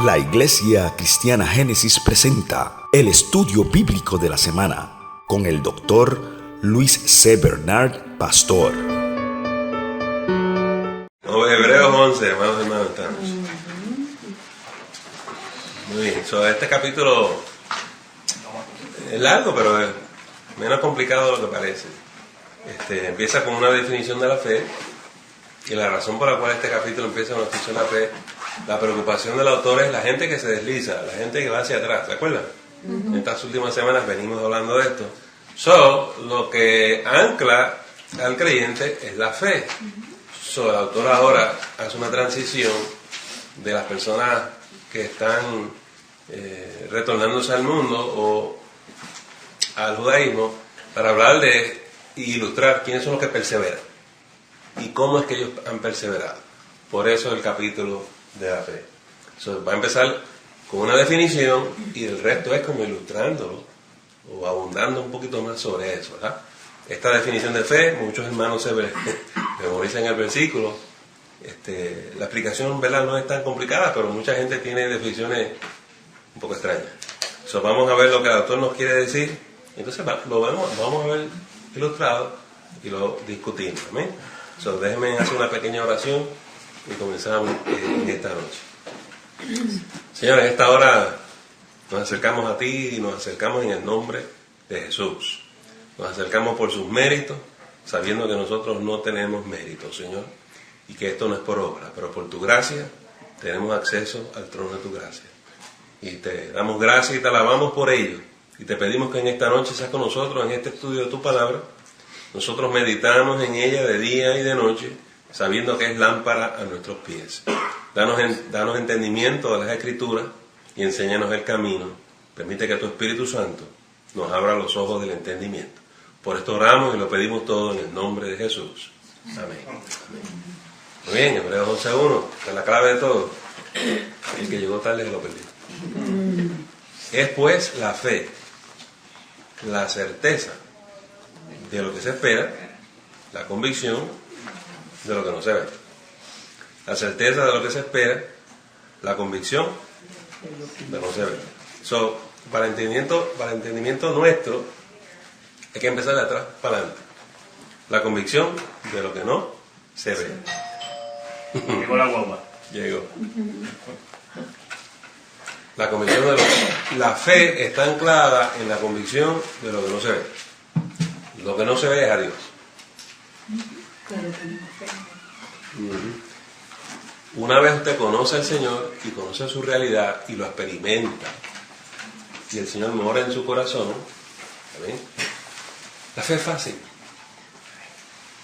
La Iglesia Cristiana Génesis presenta el estudio bíblico de la semana con el doctor Luis C. Bernard, pastor. Hebreos 11, hermanos, estamos. Muy bien, este capítulo es largo, pero es menos complicado de lo que parece. Empieza con una definición de la fe, y la razón por la cual este capítulo empieza con una definición de la fe, la preocupación del autor es la gente que se desliza, la gente que va hacia atrás, ¿se acuerdan? En estas últimas semanas venimos hablando de esto. Lo que ancla al creyente es la fe. El autor ahora hace una transición de las personas que están retornándose al mundo o al judaísmo para hablar de y ilustrar quiénes son los que perseveran y cómo es que ellos han perseverado. Por eso el capítulo de la fe. Va a empezar con una definición y el resto es como ilustrándolo o abundando un poquito más sobre eso, ¿verdad? Esta definición de fe, muchos hermanos se memorizan el versículo. La explicación, ¿verdad?, no es tan complicada, pero mucha gente tiene definiciones un poco extrañas. Vamos a ver lo que el autor nos quiere decir. Entonces vamos a ver ilustrado y lo discutimos. ¿Amén? Déjenme hacer una pequeña oración y comenzamos en esta noche. Señor, en esta hora nos acercamos a ti y nos acercamos en el nombre de Jesús. Nos acercamos por sus méritos, sabiendo que nosotros no tenemos méritos, Señor, y que esto no es por obra, pero por tu gracia tenemos acceso al trono de tu gracia. Y te damos gracias y te alabamos por ello. Y te pedimos que en esta noche seas con nosotros en este estudio de tu palabra. Nosotros meditamos en ella de día y de noche, sabiendo que es lámpara a nuestros pies. Danos entendimiento de las Escrituras y enséñanos el camino. Permite que tu Espíritu Santo nos abra los ojos del entendimiento. Por esto oramos y lo pedimos todo en el nombre de Jesús. Amén. Muy bien, Hebreos 11:1, que es la clave de todo. El que llegó tarde se lo perdió. Es pues la fe, la certeza de lo que se espera, la convicción de lo que no se ve. La certeza de lo que se espera, la convicción de lo que no se ve. Para entendimiento nuestro, hay que empezar de atrás para adelante. La convicción de lo que no se ve. Llegó la guagua. Llegó. La convicción de la fe está anclada en la convicción de lo que no se ve. Lo que no se ve es a Dios. Una vez usted conoce al Señor y conoce su realidad y lo experimenta, y el Señor mora en su corazón, ¿amén? La fe es fácil.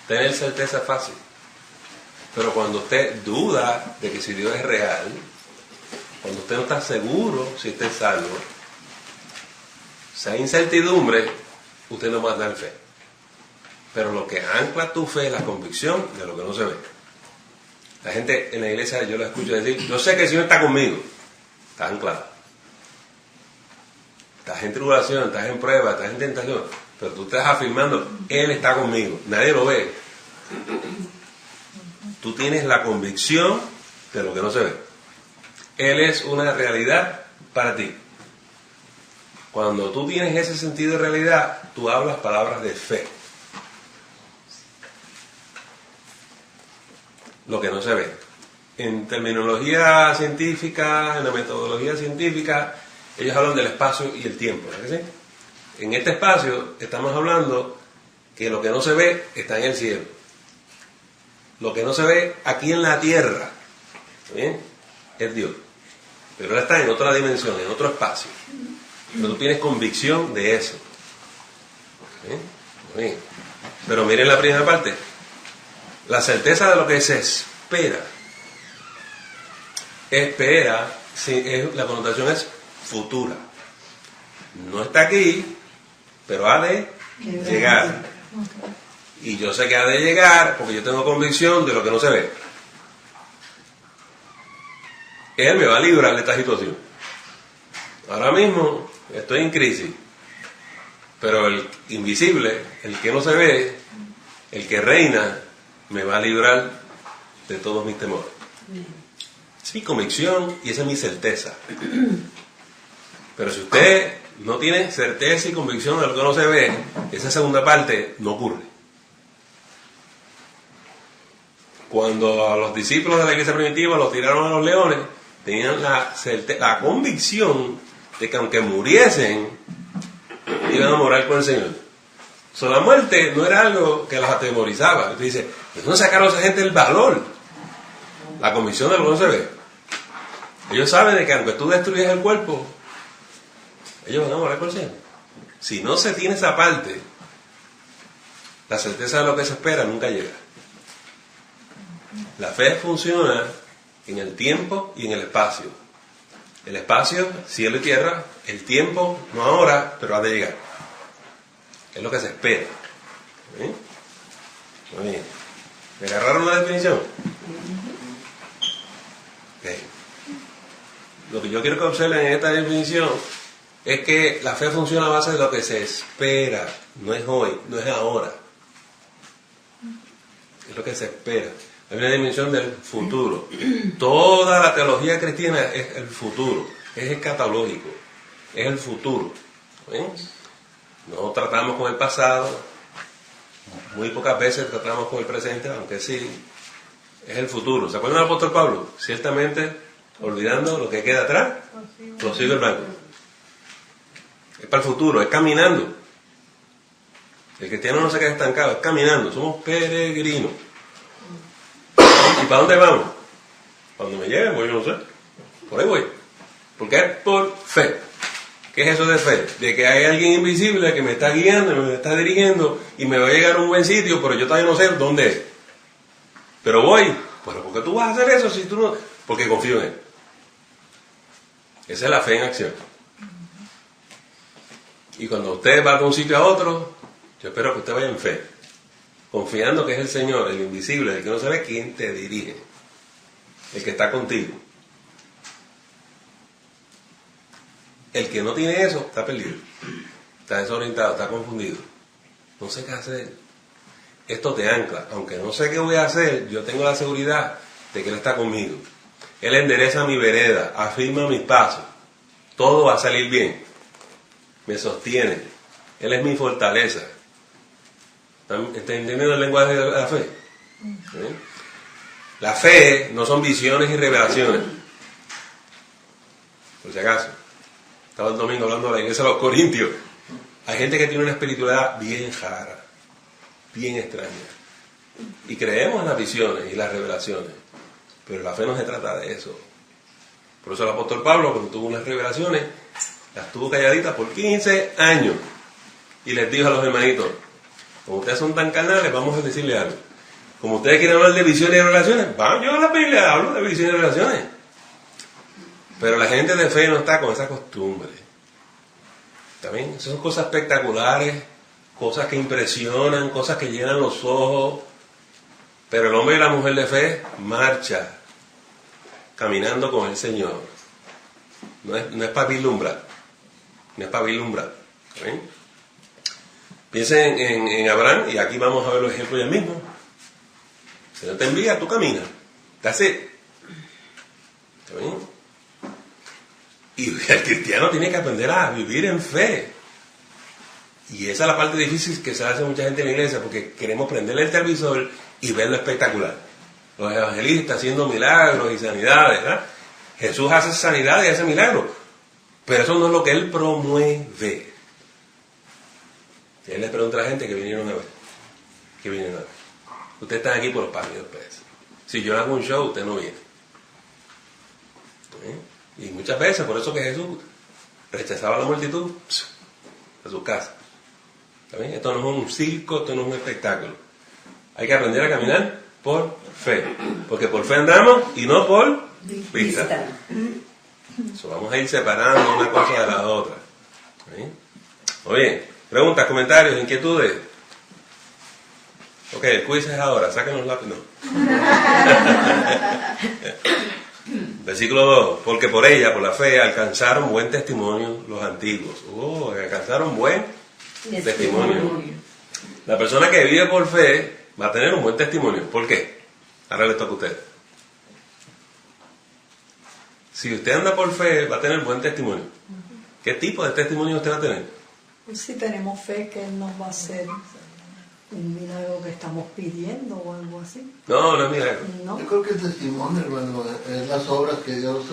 Tener certeza es fácil. Pero cuando usted duda de que si Dios es real, cuando usted no está seguro si usted es salvo, si hay incertidumbre, usted no va a dar fe. Pero lo que ancla tu fe es la convicción de lo que no se ve. La gente en la iglesia, yo la escucho decir, yo sé que el Señor está conmigo. Está anclado. Estás en tribulación, estás en prueba, estás en tentación, pero tú estás afirmando, Él está conmigo. Nadie lo ve. Tú tienes la convicción de lo que no se ve. Él es una realidad para ti. Cuando tú tienes ese sentido de realidad, tú hablas palabras de fe. Lo que no se ve. En terminología científica, en la metodología científica, ellos hablan del espacio y el tiempo, ¿verdad que sí? En este espacio estamos hablando que lo que no se ve está en el cielo. Lo que no se ve aquí en la tierra, ¿bien?, es Dios. Pero Él está en otra dimensión, en otro espacio. Pero tú tienes convicción de eso. ¿Bien? Muy bien. Pero miren la primera parte. La certeza de lo que se espera. Espera, la connotación es futura. No está aquí, pero ha de llegar. Y yo sé que ha de llegar porque yo tengo convicción de lo que no se ve. Él me va a librar de esta situación. Ahora mismo estoy en crisis, pero el invisible, el que no se ve, el que reina, me va a librar de todos mis temores. es mi convicción y esa es mi certeza. Pero si usted no tiene certeza y convicción de lo que no se ve, esa segunda parte no ocurre. Cuando a los discípulos de la iglesia primitiva los tiraron a los leones, tenían la convicción de que aunque muriesen, iban a morar con el Señor. So, la muerte no era algo que los atemorizaba. Usted dice, ¿de dónde sacaron a esa gente el valor? La convicción de lo que no se ve. Ellos saben de que aunque tú destruyes el cuerpo, ellos van a morar con el Señor. Si no se tiene esa parte, la certeza de lo que se espera nunca llega. La fe funciona en el tiempo y en el espacio. El espacio, cielo y tierra, el tiempo, no ahora, pero ha de llegar. Es lo que se espera. ¿Sí? Muy bien. ¿Me agarraron la definición? Okay. Lo que yo quiero que observen en esta definición es que la fe funciona a base de lo que se espera. No es hoy, no es ahora. Es lo que se espera. Hay una dimensión del futuro. Toda la teología cristiana es el futuro, es escatológico, es el futuro. ¿Sí? No tratamos con el pasado, muy pocas veces tratamos con el presente, aunque sí, es el futuro. ¿Se acuerdan del apóstol Pablo? Ciertamente, olvidando lo que queda atrás, prosigo el blanco. Es para el futuro, es caminando. El cristiano no se queda estancado, es caminando, somos peregrinos. ¿Y para dónde vamos? Cuando me lleven, pues yo no sé. Por ahí voy. Porque es por fe. ¿Qué es eso de fe? De que hay alguien invisible que me está guiando, me está dirigiendo y me va a llegar a un buen sitio, pero yo todavía no sé dónde es. Pero voy. Pero ¿por qué tú vas a hacer eso si tú no...? Porque confío en él. Esa es la fe en acción. Y cuando usted va de un sitio a otro, yo espero que usted vaya en fe. Confiando que es el Señor, el invisible, el que no sabe quién te dirige. El que está contigo. El que no tiene eso está perdido, está desorientado, está confundido, no sé qué hacer. Esto te ancla, aunque no sé qué voy a hacer, yo tengo la seguridad de que Él está conmigo. Él endereza mi vereda, afirma mis pasos, todo va a salir bien, me sostiene, Él es mi fortaleza. ¿Está entendiendo el lenguaje de la fe? ¿Sí? La fe no son visiones y revelaciones, por si acaso. Estaba el domingo hablando de la iglesia de los Corintios. Hay gente que tiene una espiritualidad bien rara, bien extraña. Y creemos en las visiones y las revelaciones. Pero la fe no se trata de eso. Por eso el apóstol Pablo, cuando tuvo unas revelaciones, las tuvo calladitas por 15 años. Y les dijo a los hermanitos, como ustedes son tan carnales, vamos a decirle algo. Como ustedes quieren hablar de visiones y revelaciones, yo en la Biblia hablo de visiones y revelaciones. Pero la gente de fe no está con esa costumbre. ¿También? Son cosas espectaculares, cosas que impresionan, cosas que llenan los ojos. Pero el hombre y la mujer de fe marcha caminando con el Señor. No es para vislumbrar. No es para vislumbrar. ¿También? Piensen en Abraham, y aquí vamos a ver los ejemplos ya mismo. El Señor te envía, tú caminas. That's it. ¿También? Y el cristiano tiene que aprender a vivir en fe. Y esa es la parte difícil que se hace mucha gente en la iglesia, porque queremos prenderle el televisor y ver lo espectacular. Los evangelistas haciendo milagros y sanidades, ¿verdad? Jesús hace sanidades y hace milagros, pero eso no es lo que Él promueve. Él le pregunta a la gente que vinieron a ver. Que vinieron a ver. Ustedes están aquí por los panes y los peces. Si yo hago un show, usted no viene. ¿Eh? Y muchas veces, por eso que Jesús rechazaba a la multitud a su casa. ¿Está bien? Esto no es un circo, esto no es un espectáculo. Hay que aprender a caminar por fe. Porque por fe andamos y no por vista. So, vamos a ir separando una cosa de la otra. ¿Está bien? Muy bien. Preguntas, comentarios, inquietudes. Ok, el quiz es ahora. Saquen los lápices. No. Versículo 2, porque por ella, por la fe, alcanzaron buen testimonio los antiguos. Alcanzaron buen testimonio. La persona que vive por fe va a tener un buen testimonio. ¿Por qué? Ahora les toca a ustedes. Si usted anda por fe, va a tener buen testimonio. ¿Qué tipo de testimonio usted va a tener? Pues si tenemos fe que Él nos va a hacer un milagro que estamos pidiendo o algo así. No, no es milagro. ¿No? Yo creo que el testimonio, hermano, es las obras que Dios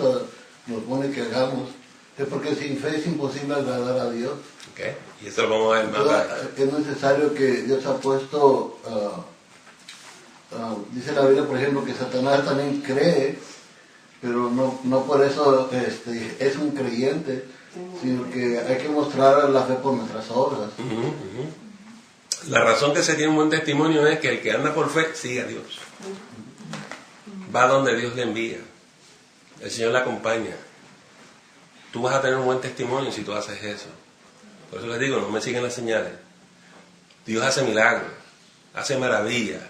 nos pone que hagamos. Es porque sin fe es imposible agradar a Dios. Okay. Y eso lo vamos a ver más tarde. Es necesario que Dios ha puesto, dice la Biblia, por ejemplo, que Satanás también cree, pero no por eso es un creyente, sino que hay que mostrar la fe por nuestras obras. La razón que se tiene un buen testimonio es que el que anda por fe sigue a Dios. Va donde Dios le envía. El Señor le acompaña. Tú vas a tener un buen testimonio si tú haces eso. Por eso les digo, no me siguen las señales. Dios hace milagros, hace maravillas,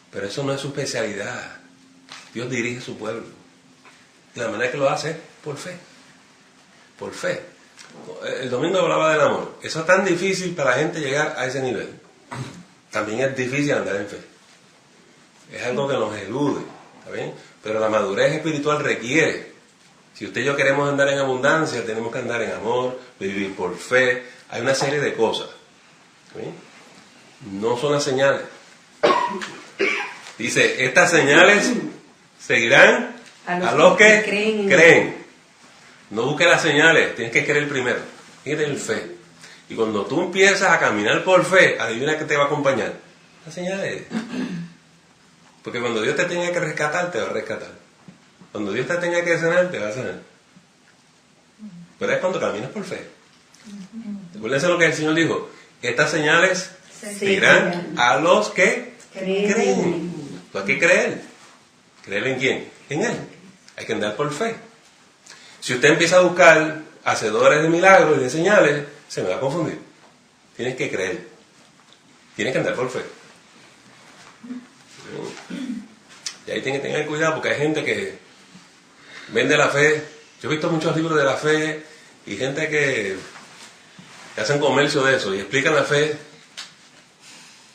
pero eso no es su especialidad. Dios dirige a su pueblo. Y la manera que lo hace es por fe. Por fe. El domingo hablaba del amor. Eso es tan difícil para la gente llegar a ese nivel. También es difícil andar en fe. Es algo que nos elude, ¿está bien? Pero la madurez espiritual requiere. Si usted y yo queremos andar en abundancia, tenemos que andar en amor, vivir por fe. Hay una serie de cosas. ¿Sí? No son las señales. Dice, estas señales seguirán a los que creen. No busques las señales, tienes que creer primero. Tienes que tener fe. Y cuando tú empiezas a caminar por fe, adivina qué te va a acompañar. Las señales. Porque cuando Dios te tenga que rescatar, te va a rescatar. Cuando Dios te tenga que sanar, te va a sanar. Pero es cuando caminas por fe. Recuérdense lo que el Señor dijo. Estas señales seguirán a los que creen. Tú hay que creer. ¿Creer en quién? En Él. Hay que andar por fe. Si usted empieza a buscar hacedores de milagros y de señales, se me va a confundir. Tienes que creer. Tienes que andar por fe. Y ahí tiene que tener cuidado porque hay gente que vende la fe. Yo he visto muchos libros de la fe y gente que hacen comercio de eso y explican la fe.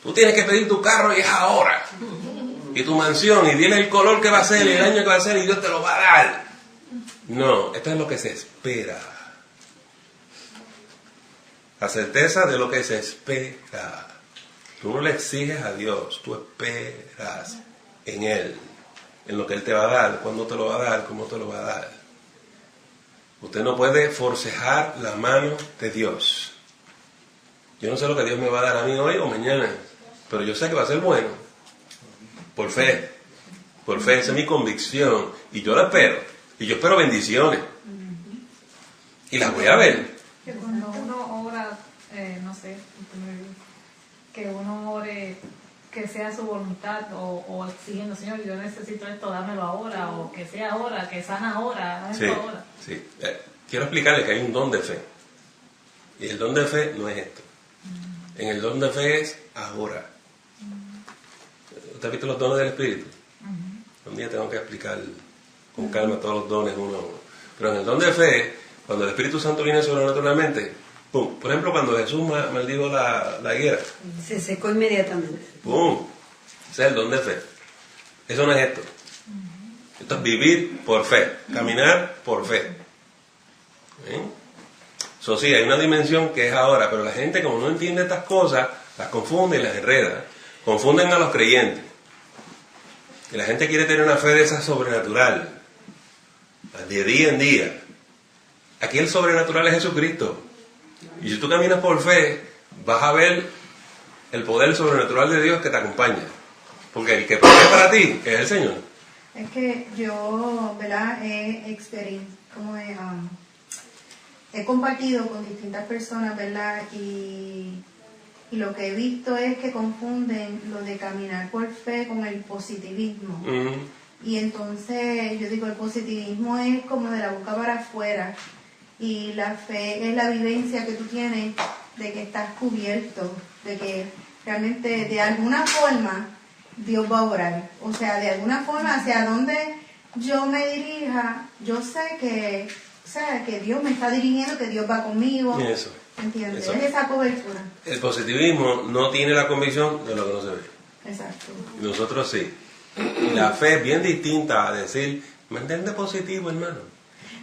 Tú tienes que pedir tu carro y es ahora. Y tu mansión y dile el color que va a ser y el año que va a ser y Dios te lo va a dar. No, esto es lo que se espera. La certeza de lo que se espera. Tú no le exiges a Dios, tú esperas en Él, en lo que Él te va a dar, cuándo te lo va a dar, cómo te lo va a dar. Usted no puede forcejar la mano de Dios. Yo no sé lo que Dios me va a dar a mí hoy o mañana, pero yo sé que va a ser bueno. Por fe, esa es mi convicción. Y yo la espero. Y yo espero bendiciones. Y las voy a ver. Que cuando uno ora, no sé, que uno ore que sea su voluntad o exigiendo, Señor, yo necesito esto, dámelo ahora, o que sea ahora, que sana ahora, sí, ahora. Sí. Quiero explicarle que hay un don de fe. Y el don de fe no es esto. En el don de fe es ahora. ¿Usted ha visto los dones del Espíritu? Un día tengo que explicar con calma todos los dones uno a uno. Pero en el don de fe, cuando el Espíritu Santo viene sobrenaturalmente, ¡pum! Por ejemplo, cuando Jesús maldijo la higuera. Se secó inmediatamente. ¡Pum! Ese es el don de fe. Eso no es esto. Esto es vivir por fe, caminar por fe. Eso sí, hay una dimensión que es ahora, pero la gente como no entiende estas cosas, las confunde y las enreda. Confunden a los creyentes. Y la gente quiere tener una fe de esa sobrenatural, de día en día. Aquí el sobrenatural es Jesucristo. Y si tú caminas por fe, vas a ver el poder sobrenatural de Dios que te acompaña. Porque el que provee para ti es el Señor. Es que yo, ¿verdad? He compartido con distintas personas, ¿verdad? Y lo que he visto es que confunden lo de caminar por fe con el positivismo. Y entonces yo digo, el positivismo es como de la boca para afuera. Y la fe es la vivencia que tú tienes de que estás cubierto, de que realmente de alguna forma Dios va a orar. O sea, de alguna forma hacia donde yo me dirija, yo sé que, que Dios me está dirigiendo, que Dios va conmigo. Y eso. ¿Entiendes? Eso. Es esa cobertura. El positivismo no tiene la convicción de lo que no se ve. Exacto. Nosotros sí. Y la fe es bien distinta a decir, Mantente positivo, hermano.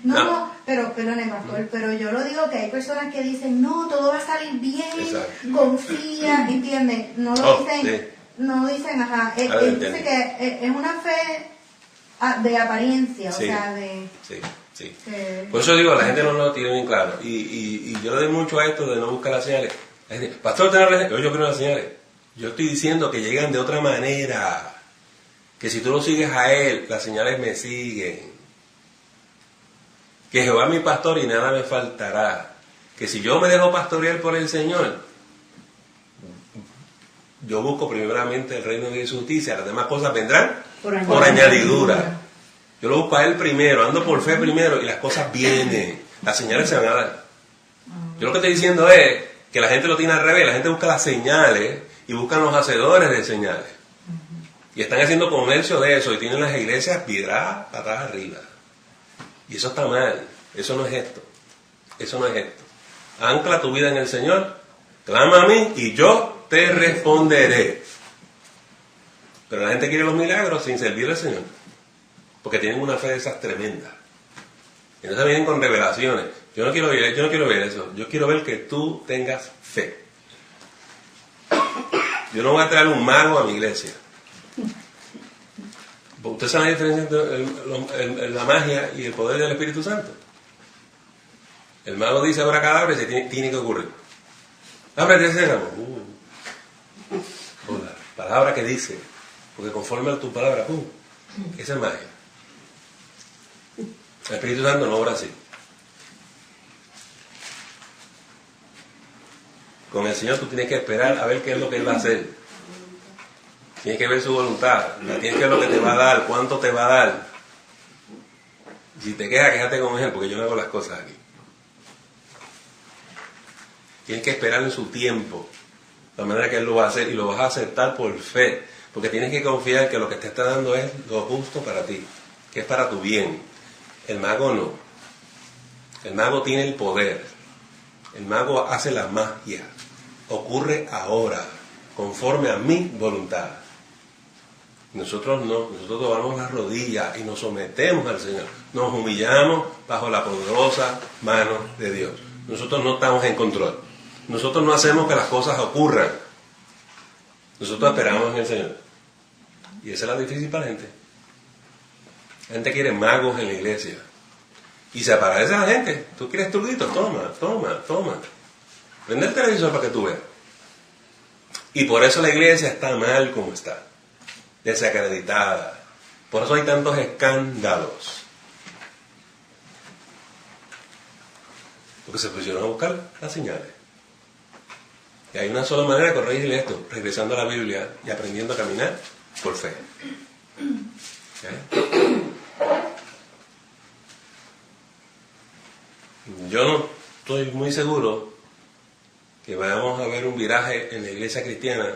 No, pero perdone, pastor, pero yo lo digo que hay personas que dicen, no, todo va a salir bien, Exacto. confía, ¿entiendes? No lo dicen, sí. no dicen, ajá, Entiendo. dice que es una fe de apariencia, Sí. o sea, de... Sí. que- Por eso digo, la gente no lo tiene bien claro. Y yo le doy mucho a esto de no buscar las señales. La gente, pastor, ¿usted no cree? Yo creo en las señales. Yo estoy diciendo que llegan de otra manera. Que si tú lo sigues a Él, las señales me siguen. Que Jehová es mi pastor y nada me faltará. Que si yo me dejo pastorear por el Señor, yo busco primeramente el reino de su justicia. Las demás cosas vendrán por añadidura. Yo lo busco a Él primero, ando por fe primero y las cosas vienen. Las señales se van a dar. Yo lo que estoy diciendo es que la gente lo tiene al revés. La gente busca las señales y buscan los hacedores de señales. Y están haciendo comercio de eso y tienen las iglesias piedras patas arriba. Y eso está mal. Eso no es esto. Eso no es esto. Ancla tu vida en el Señor. Clama a mí y yo te responderé. Pero la gente quiere los milagros sin servir al Señor. Porque tienen una fe de esas tremendas. Y entonces vienen con revelaciones. Yo no quiero ver eso. Yo quiero ver que tú tengas fe. Yo no voy a traer un mago a mi iglesia. ¿Usted sabe la diferencia entre la magia y el poder del Espíritu Santo? El mago dice abracadabra y se tiene que ocurrir. Ábrete ese ramo. La palabra que dice, porque conforme a tu palabra, esa es magia. El Espíritu Santo no obra así. Con el Señor tú tienes que esperar a ver qué es lo que Él va a hacer. Tienes que ver su voluntad, tienes que ver lo que te va a dar, cuánto te va a dar. Si te quejas, quéjate con Él, porque yo no hago las cosas aquí. Tienes que esperar en su tiempo, de manera que Él lo va a hacer y lo vas a aceptar por fe, porque tienes que confiar que lo que te está dando es lo justo para ti, que es para tu bien. El mago no. El mago tiene el poder. El mago hace la magia. Ocurre ahora, conforme a mi voluntad. Nosotros no, nosotros doblamos las rodillas y nos sometemos al Señor. Nos humillamos bajo la poderosa mano de Dios. Nosotros no estamos en control. Nosotros no hacemos que las cosas ocurran. Nosotros esperamos en el Señor. Y esa es la difícil para la gente. La gente quiere magos en la iglesia. Y se aparece la gente. ¿Tú quieres truquitos? Toma. Prende el televisor para que tú veas. Y por eso la iglesia está mal como está. Desacreditada. Por eso hay tantos escándalos. Porque se pusieron a buscar las señales. Y hay una sola manera de corregir esto, regresando a la Biblia y aprendiendo a caminar por fe. ¿Okay? Yo no estoy muy seguro que vayamos a ver un viraje en la iglesia cristiana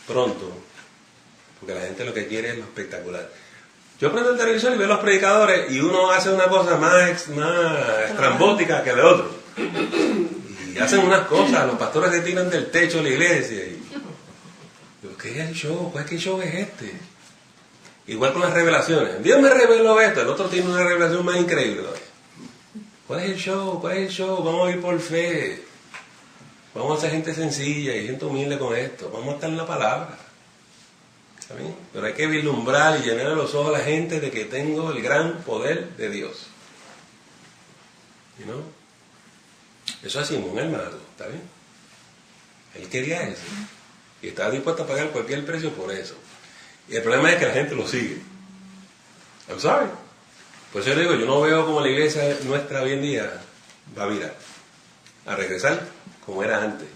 pronto, porque la gente lo que quiere es lo espectacular. Yo prendo el televisor y veo los predicadores y uno hace una cosa más estrambótica que el otro. Y hacen unas cosas, los pastores se tiran del techo de la iglesia. Y yo, ¿qué es el show? ¿Qué show es este? Igual con las revelaciones. Dios me reveló esto, el otro tiene una revelación más increíble todavía. ¿Cuál es el show? Vamos a ir por fe. Vamos a ser gente sencilla y gente humilde con esto. Vamos a estar en la palabra. ¿Está bien? Pero hay que vislumbrar y llenar los ojos a la gente de que tengo el gran poder de Dios. ¿No? Eso es Simón el mago, ¿está bien? Él quería eso. Y estaba dispuesto a pagar cualquier precio por eso. Y el problema es que la gente lo sigue. I'm sorry. Por eso yo digo, yo no veo como la iglesia nuestra hoy en día va a virar, a regresar como era antes.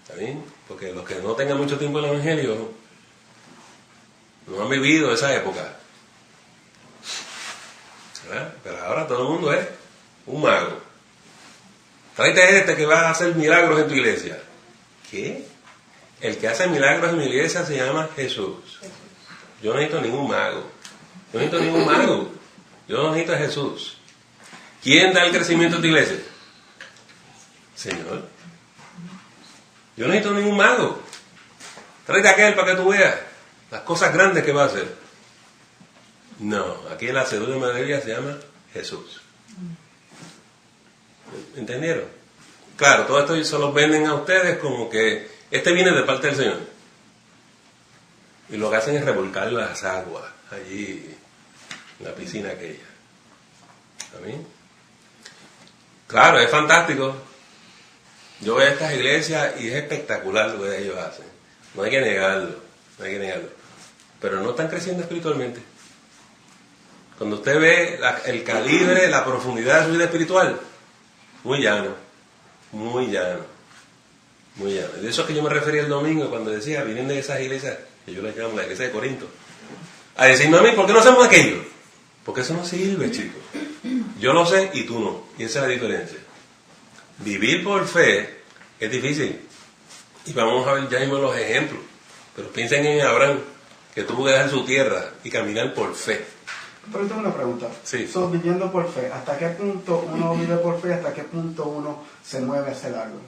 ¿Está bien? Porque los que no tengan mucho tiempo en el Evangelio no han vivido esa época. ¿Verdad? Pero ahora todo el mundo es un mago. Tráete este que va a hacer milagros en tu iglesia. ¿Qué? El que hace milagros en mi iglesia se llama Jesús. Yo no necesito ningún mago. Yo no necesito a Jesús. ¿Quién da el crecimiento a tu iglesia? Señor. Yo no necesito ningún mago. Tráete a aquel para que tú veas las cosas grandes que va a hacer. No, aquí la cédula de mayoría se llama Jesús. ¿Entendieron? Claro, todo esto se los venden a ustedes como que este viene de parte del Señor. Y lo que hacen es revolcar las aguas allí en la piscina aquella. ¿Amén? Claro, es fantástico. Yo voy a estas iglesias y es espectacular lo que ellos hacen. No hay que negarlo, no hay que negarlo. Pero no están creciendo espiritualmente. Cuando usted ve el calibre, la profundidad de su vida espiritual, muy llano, muy llano, muy llano. De eso es que yo me refería el domingo cuando decía, vienen de esas iglesias, que yo les llamo la iglesia de Corinto, a decirme a mí, ¿por qué no hacemos aquello? Porque eso no sirve, chicos. Yo lo sé y tú no. Y esa es la diferencia. Vivir por fe es difícil. Y vamos a ver ya mismo los ejemplos. Pero piensen en Abraham, que tuvo que dejar su tierra y caminar por fe. Pero tengo una pregunta. Sí. Viviendo por fe, ¿hasta qué punto uno vive por fe? ¿Hasta qué punto uno se mueve a hacer algo?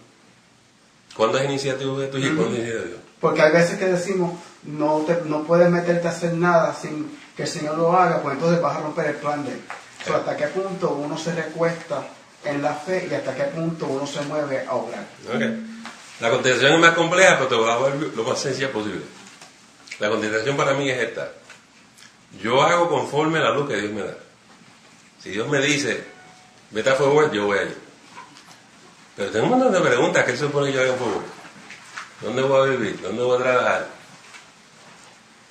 ¿Cuándo es iniciativa de tuya y cuándo es iniciativa de Dios? Porque hay veces que decimos, no puedes meterte a hacer nada sin que el Señor lo haga, pues entonces vas a romper el plan de él. Pero ¿hasta qué punto uno se recuesta en la fe y hasta qué punto uno se mueve a obrar? Okay. La contestación es más compleja, pero te voy a dar lo más sencilla posible. La contestación para mí es esta. Yo hago conforme a la luz que Dios me da. Si Dios me dice, vete a Forward, yo voy allí. Pero tengo un montón de preguntas. ¿Qué se supone que yo haga en Forward? ¿Dónde voy a vivir? ¿Dónde voy a trabajar?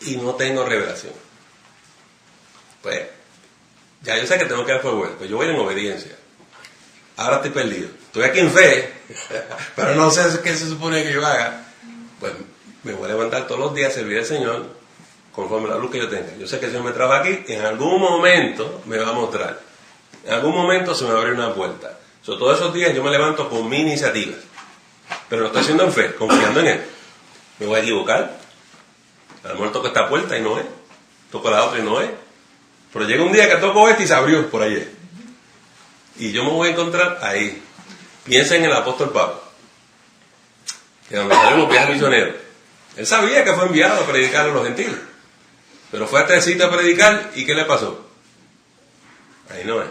Y no tengo revelación. Pues, ya yo sé que tengo que ir a Forward, pero yo voy en obediencia. Ahora estoy perdido. Estoy aquí en fe, pero no sé qué se supone que yo haga. Pues me voy a levantar todos los días a servir al Señor conforme a la luz que yo tenga. Yo sé que el Señor me trabaja aquí y en algún momento me va a mostrar. En algún momento se me va a abrir una puerta. Todos esos días yo me levanto con mi iniciativa. Pero lo estoy haciendo en fe, confiando en Él. Me voy a equivocar. A lo mejor toco esta puerta y no es. Toco la otra y no es. Pero llega un día que toco esta y se abrió por allí. Y yo me voy a encontrar ahí. Piensa en el apóstol Pablo, que donde salen los viajes misioneros. Él sabía que fue enviado a predicar a los gentiles. Pero fue a este sitio a predicar y ¿qué le pasó? Ahí no es.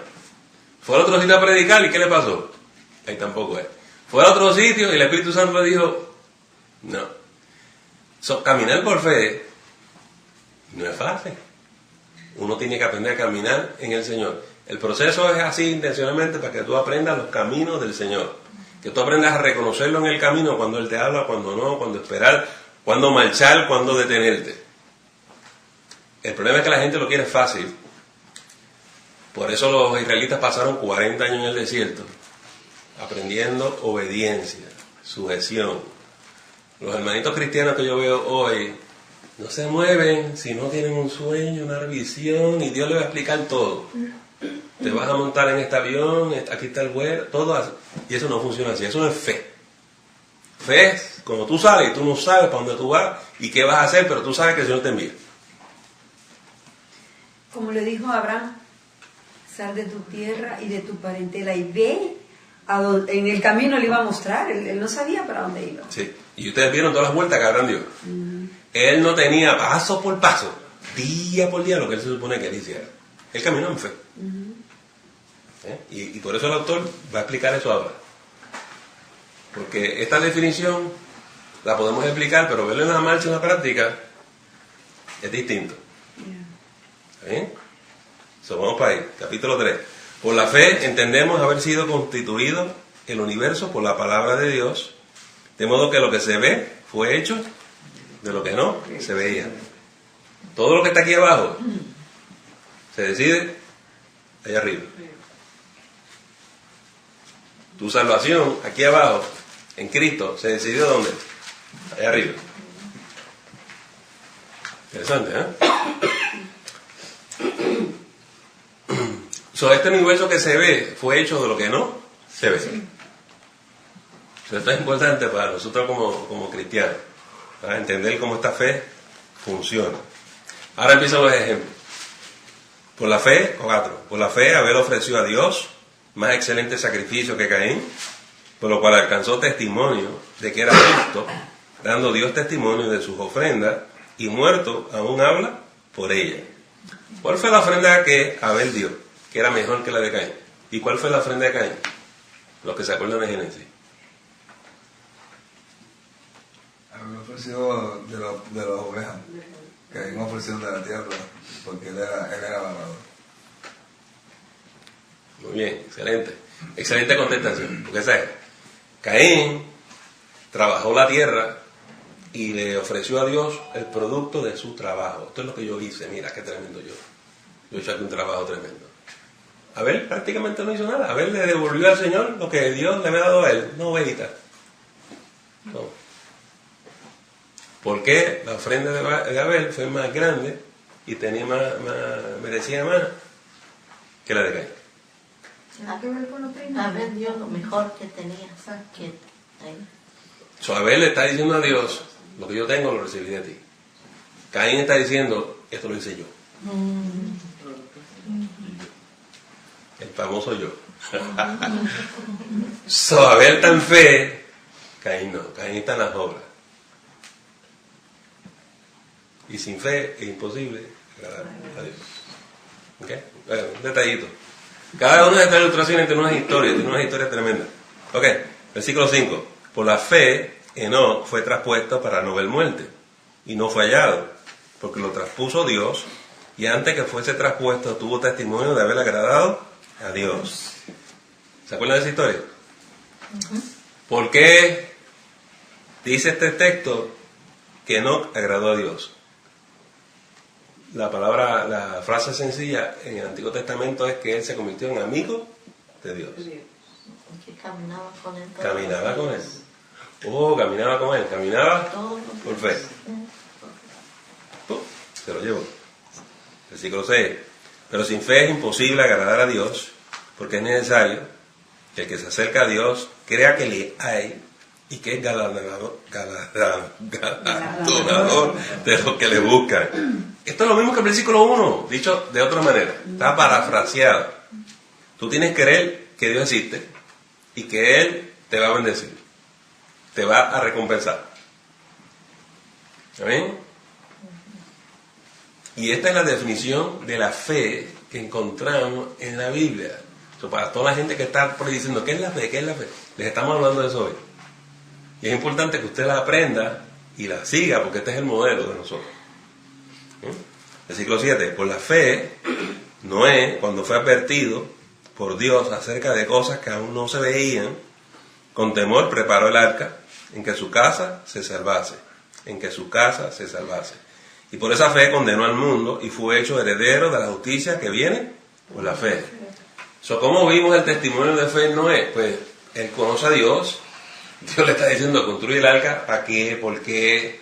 Fue al otro sitio a predicar y ¿qué le pasó? Ahí tampoco es. Fue al otro sitio y el Espíritu Santo le dijo, no. Caminar por fe no es fácil. Uno tiene que aprender a caminar en el Señor. El proceso es así intencionalmente para que tú aprendas los caminos del Señor. Que tú aprendas a reconocerlo en el camino cuando Él te habla, cuando no, cuando esperar, cuando marchar, cuando detenerte. El problema es que la gente lo quiere fácil. Por eso los israelitas pasaron 40 años en el desierto, aprendiendo obediencia, sujeción. Los hermanitos cristianos que yo veo hoy no se mueven si no tienen un sueño, una visión, y Dios les va a explicar todo. Te vas a montar en este avión, aquí está el vuelo, todo así. Y eso no funciona así, eso no es fe. Fe es cuando tú sales y tú no sabes para dónde tú vas y qué vas a hacer, pero tú sabes que el Señor te envía. Como le dijo a Abraham, sal de tu tierra y de tu parentela y ve a donde, en el camino le iba a mostrar, él no sabía para dónde iba. Sí, y ustedes vieron todas las vueltas que Abraham dio. Él no tenía paso por paso, día por día lo que él se supone que él hiciera. Él caminó en fe. Y por eso el autor va a explicar eso ahora. Porque esta definición la podemos explicar, pero verlo en la marcha, en la práctica, es distinto. ¿Está bien? Vamos para ahí, capítulo 3. Por la fe entendemos haber sido constituido el universo por la palabra de Dios, de modo que lo que se ve fue hecho de lo que no se veía. Todo lo que está aquí abajo se decide allá arriba. Tu salvación aquí abajo, en Cristo, se decidió ¿dónde? Allá arriba. Interesante, ¿eh? Este universo que se ve fue hecho de lo que no se ve. Esto es importante para nosotros como cristianos, para entender cómo esta fe funciona. Ahora empiezan los ejemplos. Por la fe, 4. Por la fe Abel ofreció a Dios más excelente sacrificio que Caín, por lo cual alcanzó testimonio de que era justo, dando Dios testimonio de sus ofrendas, y muerto aún habla por ella. ¿Cuál fue la ofrenda que Abel dio, que era mejor que la de Caín? ¿Y cuál fue la ofrenda de Caín? Los que se acuerdan de Génesis. Había ofrecido de las ovejas, Caín ofreció de la tierra, porque él era labrador. Muy bien, excelente. Excelente contestación. Porque ¿sabes? Caín trabajó la tierra y le ofreció a Dios el producto de su trabajo. Esto es lo que yo hice, mira qué tremendo yo. Yo hice aquí un trabajo tremendo. Abel prácticamente no hizo nada. Abel le devolvió al Señor lo que Dios le había dado a él, no ovejita. No. ¿Por qué la ofrenda de Abel fue más grande y tenía merecía más que la de Caín? Tiene que ver con lo primero. Abel dio lo mejor que tenía. Abel le está diciendo a Dios, lo que yo tengo lo recibí de ti. Caín está diciendo, esto lo hice yo. El famoso yo. Abel está en fe, Caín no. Caín está en las obras. Y sin fe es imposible agradar a Dios. ¿Okay? Bueno, un detallito. Cada una de estas ilustraciones tiene unas historias tremendas. Ok, versículo 5. Por la fe, Enoc fue traspuesto para no ver muerte, y no fue hallado, porque lo traspuso Dios, y antes que fuese traspuesto tuvo testimonio de haber agradado a Dios. ¿Se acuerdan de esa historia? ¿Por qué dice este texto que Enoc agradó a Dios? La frase sencilla en el Antiguo Testamento es que él se convirtió en amigo de Dios. Que caminaba con él. Caminaba con él. Caminaba con él. Caminaba por fe. Se lo llevo. Versículo 6. Pero sin fe es imposible agradar a Dios, porque es necesario que el que se acerca a Dios crea que le hay y que es galardonador de los que le buscan. Esto es lo mismo que el versículo 1, dicho de otra manera. Está parafraseado. Tú tienes que creer que Dios existe y que Él te va a bendecir. Te va a recompensar. ¿Amén? Y esta es la definición de la fe que encontramos en la Biblia. Para toda la gente que está por ahí diciendo, ¿qué es la fe? ¿Qué es la fe? Les estamos hablando de eso hoy. Y es importante que usted la aprenda y la siga, porque este es el modelo de nosotros. Versículo 7. Por la fe, Noé, cuando fue advertido por Dios acerca de cosas que aún no se veían, con temor preparó el arca en que su casa se salvase. Y por esa fe condenó al mundo y fue hecho heredero de la justicia que viene por la fe. ¿Cómo vimos el testimonio de fe en Noé? Pues él conoce a Dios. Dios le está diciendo, construye el arca. ¿Para qué? ¿Por qué?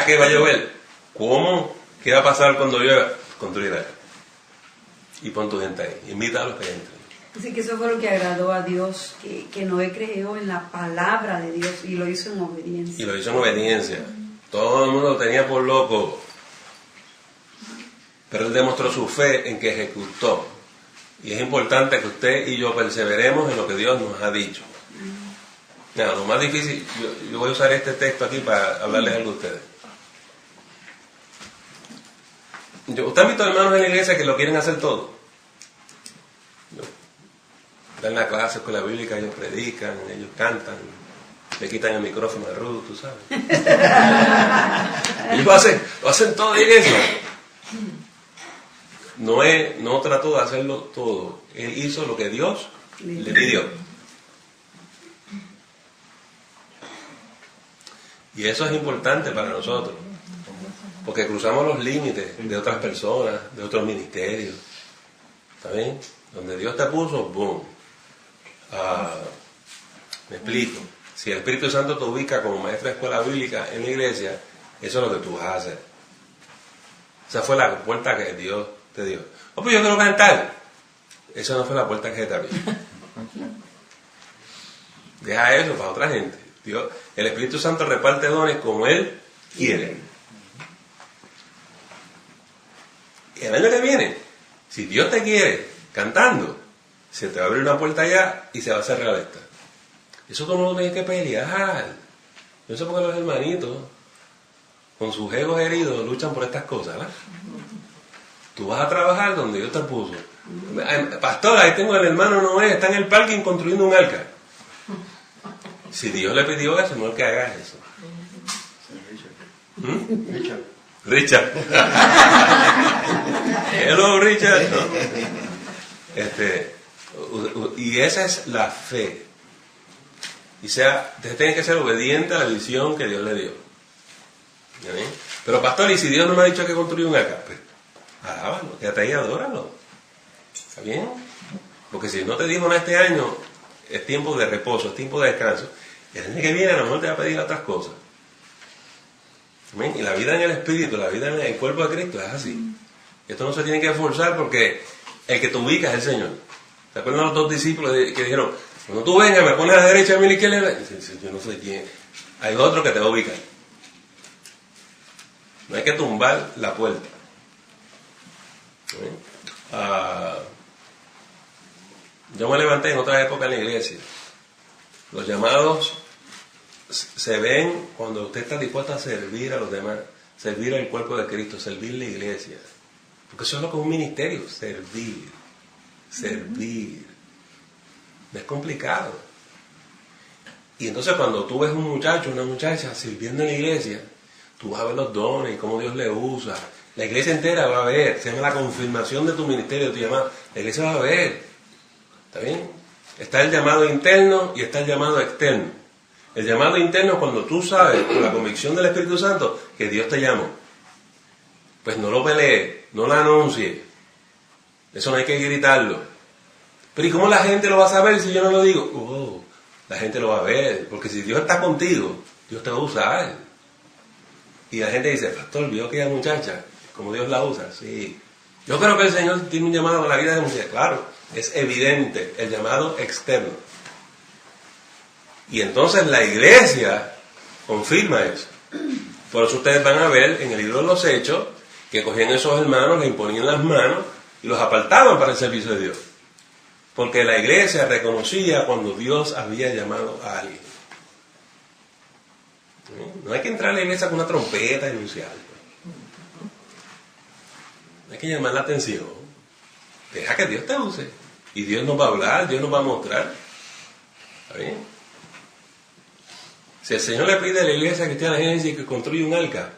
¿Qué va a llover? ¿Cómo? ¿Qué va a pasar cuando llueva? Construye el arca. Y pon tu gente ahí. Invita a los que entren. Así que eso fue lo que agradó a Dios, que Noé creyó en la palabra de Dios y lo hizo en obediencia. Todo el mundo lo tenía por loco. Pero él demostró su fe en que ejecutó. Y es importante que usted y yo perseveremos en lo que Dios nos ha dicho. Lo más difícil, yo voy a usar este texto aquí para hablarles algo a ustedes. ¿Usted ha visto hermanos en la iglesia que lo quieren hacer todo? Dan la clase con la bíblica, ellos predican, ellos cantan, le quitan el micrófono a Ruth, tú sabes. Ellos lo hacen todo en la iglesia. Noé no trató de hacerlo todo. Él hizo lo que Dios le pidió. Y eso es importante para nosotros. Porque cruzamos los límites de otras personas, de otros ministerios. ¿Está bien? Donde Dios te puso, ¡boom! Me explico. Si el Espíritu Santo te ubica como maestro de escuela bíblica en la iglesia, eso es lo que tú vas a hacer. Esa fue la puerta que Dios te dio. Pues yo quiero cantar. Esa no fue la puerta que te abrió. Deja eso para otra gente. Dios, el Espíritu Santo reparte dones como Él quiere. Y el año que viene, si Dios te quiere cantando, se te va a abrir una puerta allá y se va a cerrar esta. Eso tú no lo tienes que pelear. Yo sé por qué los hermanitos, con sus egos heridos, luchan por estas cosas, ¿verdad? Tú vas a trabajar donde Dios te puso. Pastor, ahí tengo el hermano Noé, está en el parking construyendo un arca. Si Dios le pidió eso, no es que hagas eso. Richard. Hello, Richard. No. Y esa es la fe. Y usted tiene que ser obediente a la visión que Dios le dio. ¿Sí? Pero pastor, ¿y si Dios no me ha dicho que construya un arca? Pues, alábalo, quédate ahí, adóralo. ¿Está bien? Porque si no te dijo nada este año, es tiempo de reposo, es tiempo de descanso. Y el año que viene a lo mejor te va a pedir otras cosas. ¿Amén? Y la vida en el Espíritu, la vida en el cuerpo de Cristo es así. Esto no se tiene que esforzar porque el que te ubica es el Señor. ¿Se acuerdan los dos discípulos que dijeron, cuando tú vengas me pones a la derecha, a mí a la izquierda? Yo no sé quién. Hay otro que te va a ubicar. No hay que tumbar la puerta. Yo me levanté en otra época en la iglesia. Los llamados se ven cuando usted está dispuesto a servir a los demás, servir al cuerpo de Cristo, servir la iglesia. Porque eso es lo que es un ministerio, servir. No es complicado. Y entonces cuando tú ves un muchacho, una muchacha sirviendo en la iglesia, tú vas a ver los dones y cómo Dios le usa. La iglesia entera va a ver, se llama la confirmación de tu ministerio, de tu llamado. La iglesia va a ver. ¿Está bien? Está el llamado interno y está el llamado externo. El llamado interno es cuando tú sabes, con la convicción del Espíritu Santo, que Dios te llamó. Pues no lo pelees, no lo anuncies. Eso no hay que gritarlo. Pero ¿y cómo la gente lo va a saber si yo no lo digo? Oh, la gente lo va a ver, porque si Dios está contigo, Dios te va a usar. Y la gente dice, pastor, vio aquella muchacha, como Dios la usa. Sí. Yo creo que el Señor tiene un llamado a la vida de mujer. Claro, es evidente, el llamado externo. Y entonces la iglesia confirma eso. Por eso ustedes van a ver en el libro de los Hechos que cogían esos hermanos, les imponían las manos y los apartaban para el servicio de Dios. Porque la iglesia reconocía cuando Dios había llamado a alguien. No hay que entrar a la iglesia con una trompeta y anunciar. Hay que llamar la atención. Deja que Dios te use. Y Dios nos va a hablar, Dios nos va a mostrar. ¿Está bien? Si el Señor le pide a la iglesia cristiana Génesis que construya un arca,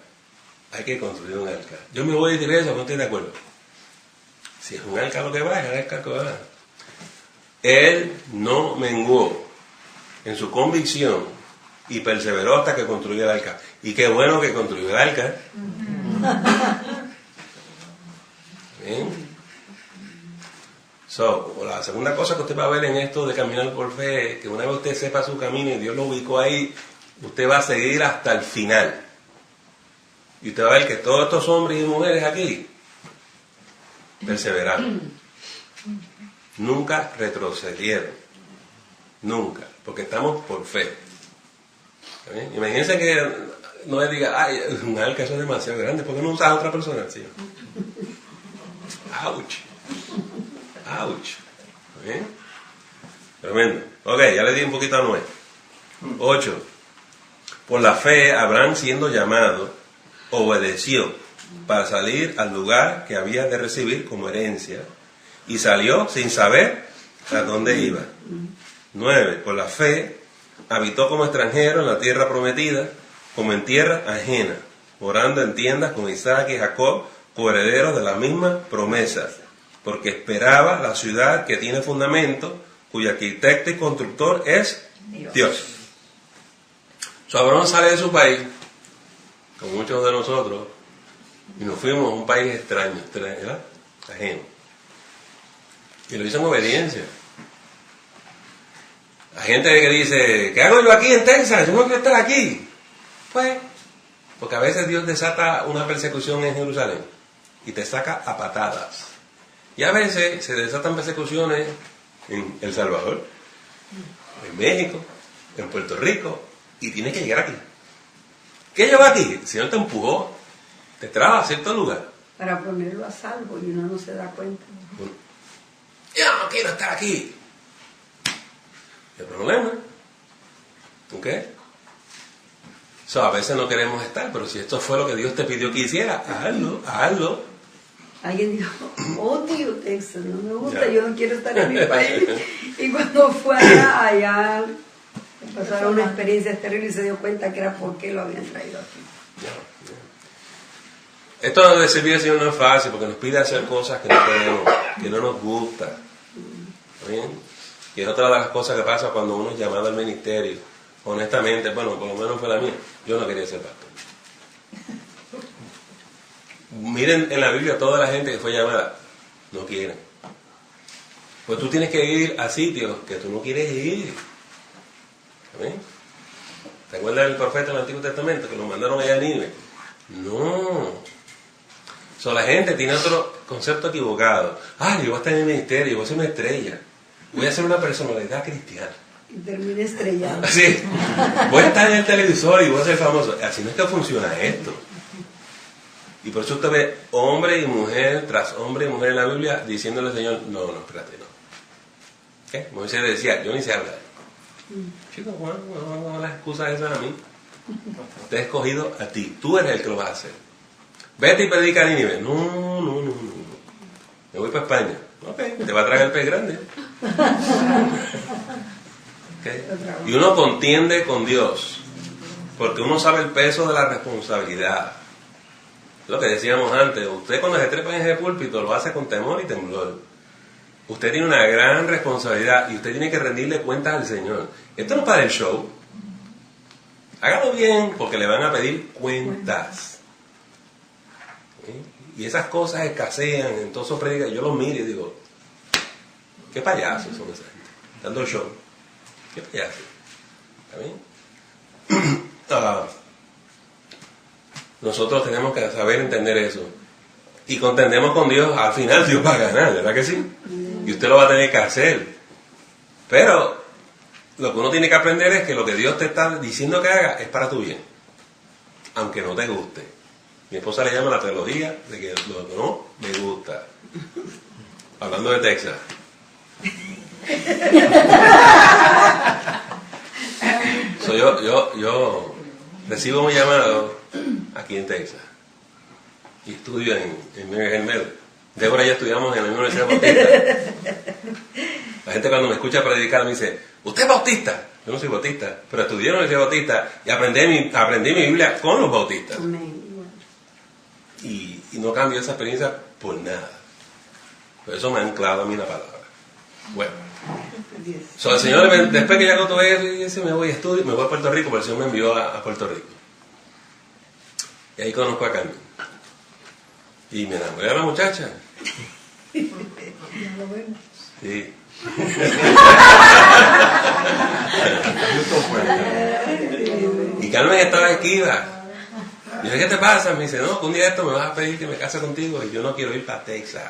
hay que construir un arca. Yo me voy a decir eso, no estoy de acuerdo. Si es un arca lo que va, es el arca que va. Él no menguó en su convicción y perseveró hasta que construyó el arca. Y qué bueno que construyó el arca. ¿Bien? La segunda cosa que usted va a ver en esto de caminar por fe es que una vez usted sepa su camino y Dios lo ubicó ahí, usted va a seguir hasta el final. Y usted va a ver que todos estos hombres y mujeres aquí perseveraron. Nunca retrocedieron. Nunca. Porque estamos por fe. ¿Bien? Imagínense que no le diga, ay, un arca eso es demasiado grande, ¿por qué no usas a otra persona? ¿Sí? Ouch. Ouch. ¿Bien? Tremendo. Ok, ya le di un poquito a Noé. 8. Por la fe, Abraham, siendo llamado, obedeció para salir al lugar que había de recibir como herencia y salió sin saber a dónde iba. 9. Por la fe, habitó como extranjero en la tierra prometida, como en tierra ajena, morando en tiendas con Isaac y Jacob, coherederos de la misma promesa, porque esperaba la ciudad que tiene fundamento, cuyo arquitecto y constructor es Dios. Abraham sale de su país, como muchos de nosotros, y nos fuimos a un país extraño, ¿verdad? Ajeno. Y lo hizo en obediencia. Hay gente que dice, ¿qué hago yo aquí en Texas? Yo no quiero estar aquí. Pues, porque a veces Dios desata una persecución en Jerusalén y te saca a patadas. Y a veces se desatan persecuciones en El Salvador, en México, en Puerto Rico, y tienes que llegar aquí. ¿Qué lleva aquí? El Señor te empujó, te trajo a cierto lugar. Para ponerlo a salvo y uno no se da cuenta. Yo no quiero estar aquí. ¿El problema? ¿Ok? A veces no queremos estar, pero si esto fue lo que Dios te pidió que hiciera, hazlo. Alguien dijo, odio Texas, no me gusta, yo no quiero estar en mi país. Y cuando fue allá pasaron una experiencia terrible y se dio cuenta que era porque lo habían traído aquí. Esto de servir al Señor no es fácil porque nos pide hacer cosas que no queremos, que no nos gustan. ¿Bien? Y es otra de las cosas que pasa cuando uno es llamado al ministerio. Honestamente, bueno, por lo menos fue la mía, yo no quería ser pastor. Miren en la Biblia toda la gente que fue llamada, no quieren. Pues tú tienes que ir a sitios que tú no quieres ir. ¿Amén? ¿Te acuerdas del profeta del Antiguo Testamento que lo mandaron allá a Nínive? No. La gente tiene otro concepto equivocado. Yo voy a estar en el ministerio, voy a ser una estrella, voy a ser una personalidad cristiana. Y terminé estrellado. Así, voy a estar en el televisor y voy a ser famoso. Así no es que funciona esto. Y por eso usted ve hombre y mujer tras hombre y mujer en la Biblia diciéndole al Señor, no, espérate, no. ¿Qué? Moisés decía, yo ni sé hablar. Chicos, no las excusas esas a mí. Te he escogido a ti, tú eres el que lo vas a hacer. Vete y predica a Nínive. No. Me voy para España. Ok, te va a traer el pez grande. Okay. Y uno contiende con Dios, porque uno sabe el peso de la responsabilidad. Lo que decíamos antes, usted cuando se trepa en ese púlpito lo hace con temor y temblor. Usted tiene una gran responsabilidad y usted tiene que rendirle cuentas al Señor. Esto no es para el show. Hágalo bien porque le van a pedir cuentas. ¿Sí? Y esas cosas escasean, entonces predica. Yo los miro y digo, qué payasos son esa gente, dando show. Qué payasos. ¿Está bien? Nosotros tenemos que saber entender eso. Y contendemos con Dios, al final Dios va a ganar, ¿verdad que sí? Y usted lo va a tener que hacer. Pero lo que uno tiene que aprender es que lo que Dios te está diciendo que haga es para tu bien, aunque no te guste. Mi esposa le llama la teología de que lo que no me gusta. Hablando de Texas. Yo recibo un llamado aquí en Texas y estudio en Mary Hermel. Débora y yo estudiamos en la misma Universidad Bautista. La gente cuando me escucha predicar me dice, ¿usted es bautista? Yo no soy bautista, pero estudié en la Universidad Bautista y aprendí mi Biblia con los bautistas. Y no cambio esa experiencia por nada. Por eso me ha anclado a mí la palabra. Bueno. El Señor, después que ya hago todo eso, me voy a estudiar, me voy a Puerto Rico, porque el Señor me envió a Puerto Rico. Y ahí conozco a Carmen. Y me enamoré de la muchacha. Ya lo vemos. Sí. Y Carmen estaba esquiva. Y yo, ¿qué te pasa? Me dice, no, que un día esto me vas a pedir que me case contigo y yo no quiero ir para Texas.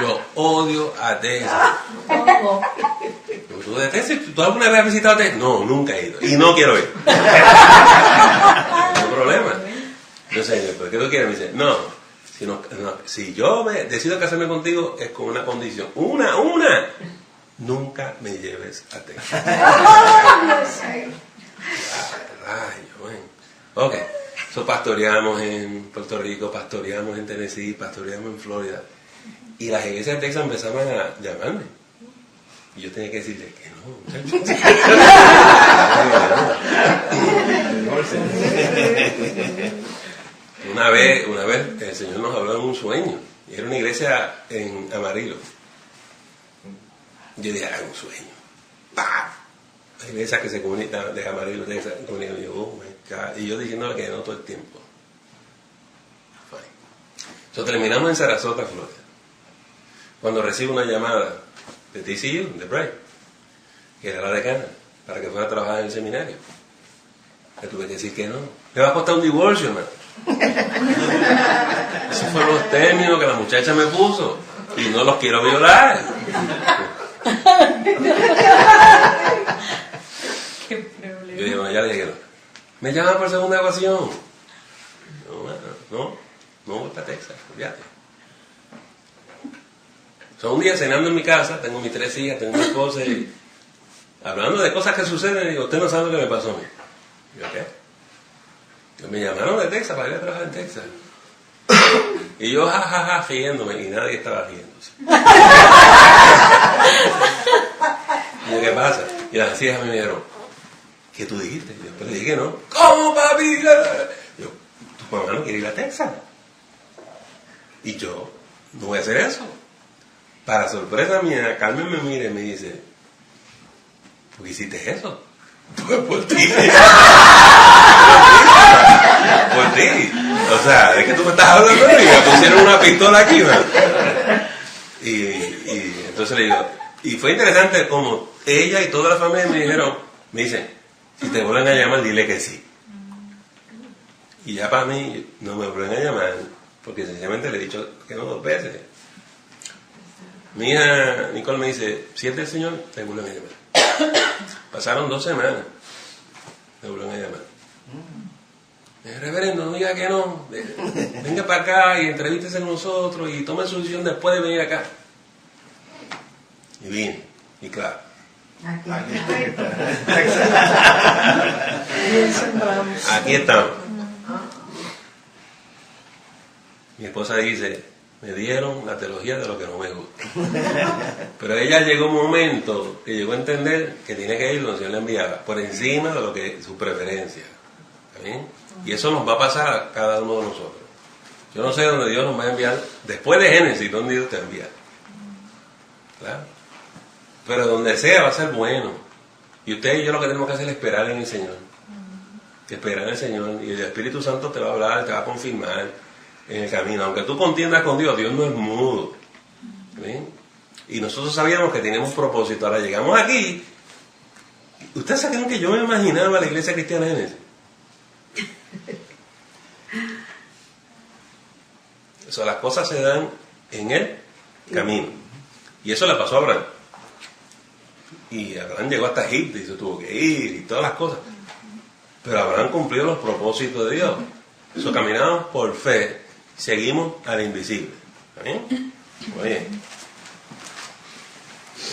Yo odio a Texas. ¿Tú de Texas? ¿Tú alguna vez has visitado Texas? No, nunca he ido. Y no quiero ir. No hay problema. Yo sé, ¿pero qué tú quieres? Me dice, no, si yo decido casarme contigo es con una condición. Una. Nunca me lleves a Texas. Rayo, bueno. Ok, pastoreamos en Puerto Rico, pastoreamos en Tennessee, pastoreamos en Florida. Y las iglesias de Texas empezaban a llamarme. Y yo tenía que decirle que no, muchachos. Una vez el Señor nos habló en un sueño. Y era una iglesia en Amarillo. Yo dije, un sueño. ¡Pah! La iglesia que se comunica de Amarillo, de esa comunidad. Y yo, oh my God. Y yo diciéndole que no todo el tiempo. Entonces terminamos en Sarasota, Florida. Cuando recibo una llamada de TCU, de Bray, que era la decana, para que fuera a trabajar en el seminario. Le tuve que decir que no. Me va a costar un divorcio, hermano. Esos fueron los términos que la muchacha me puso. Y no los quiero violar. Qué problema. Yo dije, bueno, ya le dije, me llaman por segunda ocasión. No voy para Texas, fíjate. Un día cenando en mi casa, tengo mis 3 hijas, tengo mi esposa y hablando de cosas que suceden, digo, usted no sabe lo que me pasó a mí. Y yo, ¿qué? Me llamaron de Texas para ir a trabajar en Texas. Y yo, jajaja, riéndome, y nadie estaba riéndose. Y yo, ¿qué pasa? Y las hijas me dijeron, ¿qué tú dijiste? Y yo, pues le dije que no. ¿Cómo, papi? Yo, tu mamá no quiere ir a Texas. Y yo, no voy a hacer eso. Para sorpresa mía, Carmen me mira y me dice, ¿por qué hiciste eso? Pues por ti. Por ti. O sea, es que tú me estás hablando y me pusieron una pistola aquí, ¿no? Y entonces le digo, y fue interesante como ella y toda la familia me dicen, si te vuelven a llamar, dile que sí. Y ya para mí, no me vuelven a llamar, porque sencillamente le he dicho que no 2 veces. Mi hija Nicole me dice, si es del Señor, te vuelven a llamar. Pasaron 2 semanas, me vuelven a llamar. Reverendo, no diga que no, venga para acá y entrevístese con nosotros y tome su decisión después de venir acá. Y vine, y claro. Aquí estamos. Mi esposa dice, me dieron la teología de lo que no me gusta. Pero ella llegó un momento que llegó a entender que tiene que ir donde el Señor le enviaba, por encima de lo que su preferencia. ¿Está bien? Y eso nos va a pasar a cada uno de nosotros. Yo no sé dónde Dios nos va a enviar, después de Génesis, dónde Dios te envía. ¿Claro? Pero donde sea va a ser bueno. Y usted y yo lo que tenemos que hacer es esperar en el Señor. Esperar en el Señor. Y el Espíritu Santo te va a hablar, te va a confirmar en el camino. Aunque tú contiendas con Dios, Dios no es mudo. ¿Sí? Y nosotros sabíamos que teníamos propósito. Ahora llegamos aquí. ¿Ustedes saben que yo me imaginaba la iglesia cristiana en eso? O sea, las cosas se dan en el camino. Y eso le pasó a Abraham. Y Abraham llegó hasta Egipto y se tuvo que ir y todas las cosas. Pero Abraham cumplió los propósitos de Dios. Eso caminamos por fe. Seguimos al invisible. ¿Está bien? Muy bien.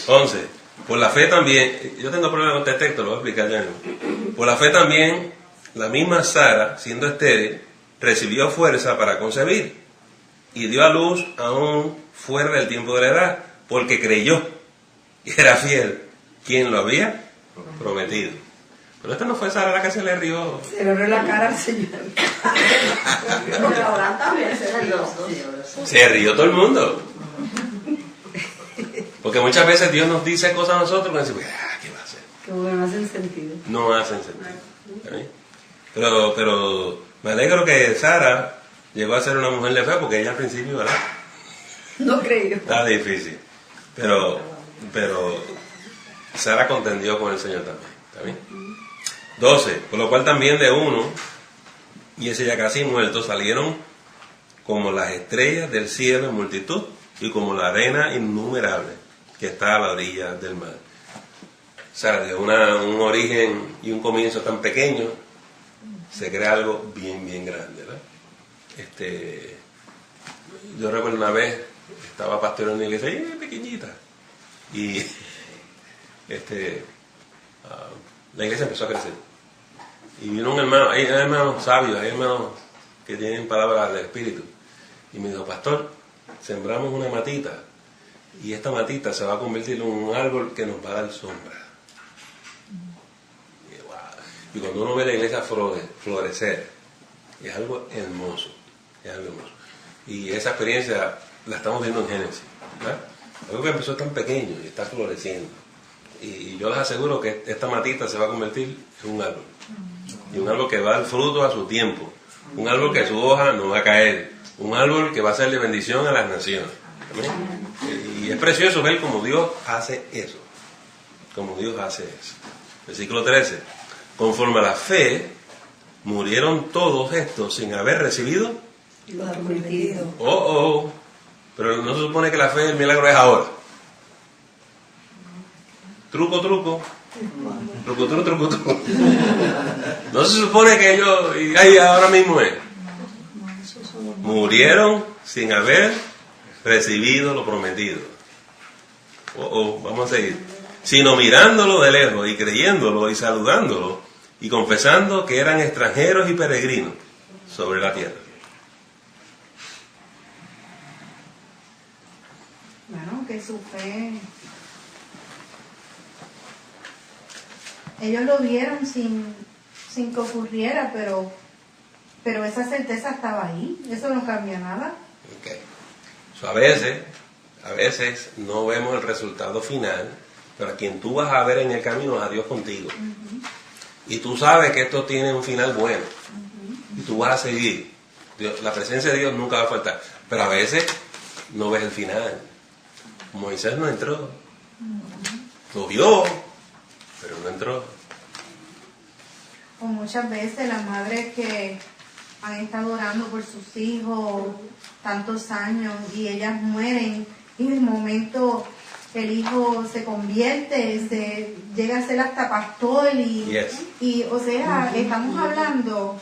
Entonces, por la fe también, yo tengo problemas con este texto, lo voy a explicar ya mismo. Por la fe también, la misma Sara, siendo estéril, recibió fuerza para concebir y dio a luz aún fuera del tiempo de la edad, porque creyó y era fiel quien lo había prometido. Pero esta no fue Sara la que se le rió. Se le rió la cara al Señor. Pero ahora también se rió. Se rió todo el mundo. Porque muchas veces Dios nos dice cosas a nosotros y decimos, ¿qué va a hacer? Que no hacen sentido. No hacen sentido. Pero me alegro que Sara llegó a ser una mujer de fe, porque ella al principio, ¿verdad? No creyó. Está difícil. Pero Sara contendió con el Señor también. ¿Está bien? 12. Por lo cual también de uno, y ese ya casi muerto, salieron como las estrellas del cielo en multitud y como la arena innumerable que está a la orilla del mar. O sea, de un origen y un comienzo tan pequeño, se crea algo bien, bien grande, ¿verdad? Yo recuerdo una vez, estaba pastoreando una iglesia pequeñita, y la iglesia empezó a crecer. Y vino un hermano, hay hermanos sabios, hay hermanos que tienen palabras del Espíritu. Y me dijo, pastor, sembramos una matita, y esta matita se va a convertir en un árbol que nos va a dar sombra. Y cuando uno ve la iglesia florecer, es algo hermoso, es algo hermoso. Y esa experiencia la estamos viendo en Génesis, ¿verdad? Algo que empezó tan pequeño y está floreciendo. Y yo les aseguro que esta matita se va a convertir en un árbol. Y un árbol que va a dar fruto a su tiempo. Un árbol que su hoja no va a caer. Un árbol que va a ser de bendición a las naciones. ¿Amén? Y es precioso ver cómo Dios hace eso. Como Dios hace eso. Versículo 13. Conforme a la fe, murieron todos estos sin haber recibido Lo prometido. Pero no se supone que la fe, el milagro es ahora. Truco. No se supone que ellos, y ahí ahora mismo es. Murieron sin haber recibido lo prometido. Vamos a seguir. Sino mirándolo de lejos y creyéndolo y saludándolo y confesando que eran extranjeros y peregrinos sobre la tierra. Bueno, que su fe, ellos lo vieron sin que ocurriera, pero esa certeza estaba ahí, eso no cambia nada. Okay. So, a veces no vemos el resultado final, pero a quien tú vas a ver en el camino es a Dios contigo. Y tú sabes que esto tiene un final bueno. Y tú vas a seguir. La presencia de Dios nunca va a faltar. Pero a veces no ves el final. Moisés no entró. Lo vio, pero no entró. O muchas veces las madres que han estado orando por sus hijos tantos años y ellas mueren y en el momento el hijo se convierte, llega a ser hasta pastor y o sea, estamos hablando,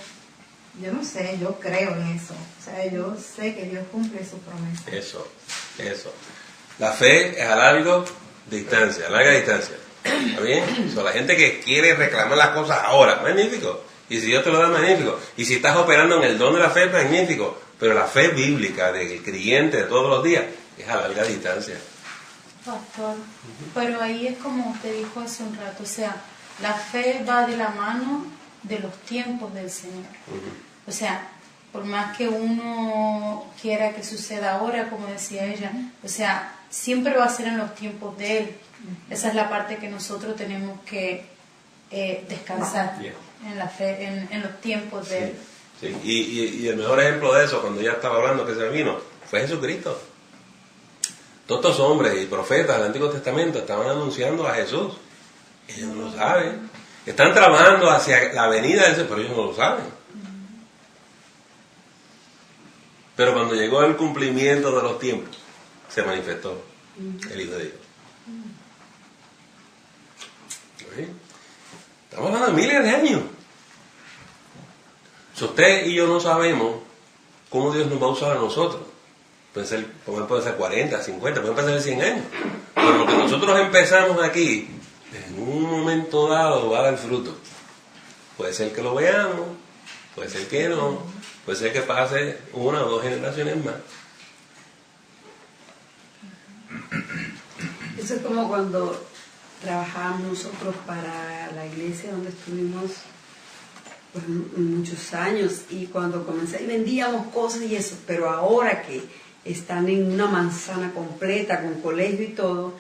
yo no sé, yo creo en eso, o sea, yo sé que Dios cumple su promesa. Eso. La fe es a larga distancia. ¿Está bien? La gente que quiere reclamar las cosas ahora, magnífico. Y si Dios te lo da, magnífico. Y si estás operando en el don de la fe, magnífico. Pero la fe bíblica del creyente de todos los días es a larga distancia. Pastor, pero ahí es como usted dijo hace un rato, o sea, la fe va de la mano de los tiempos del Señor. O sea, por más que uno quiera que suceda ahora, como decía ella, o sea, siempre va a ser en los tiempos de Él. Esa es la parte que nosotros tenemos que descansar en la fe, en los tiempos de Él. Sí. Y el mejor ejemplo de eso, cuando ella estaba hablando que se vino, fue Jesucristo. Todos estos hombres y profetas del Antiguo Testamento estaban anunciando a Jesús. Ellos no lo saben. Están trabajando hacia la venida de Jesús, pero ellos no lo saben. Pero cuando llegó el cumplimiento de los tiempos, se manifestó el Hijo de Dios. ¿Sí? Estamos hablando de miles de años. Si usted y yo no sabemos cómo Dios nos va a usar a nosotros, puede ser 40, 50, puede ser 100 años. Pero lo que nosotros empezamos aquí, en un momento dado va a dar fruto. Puede ser que lo veamos, puede ser que no, puede ser que pase 1 o 2 generaciones más. Eso es como cuando trabajábamos nosotros para la iglesia donde estuvimos pues, muchos años, y cuando comencé y vendíamos cosas y eso, pero ahora que están en una manzana completa con colegio y todo,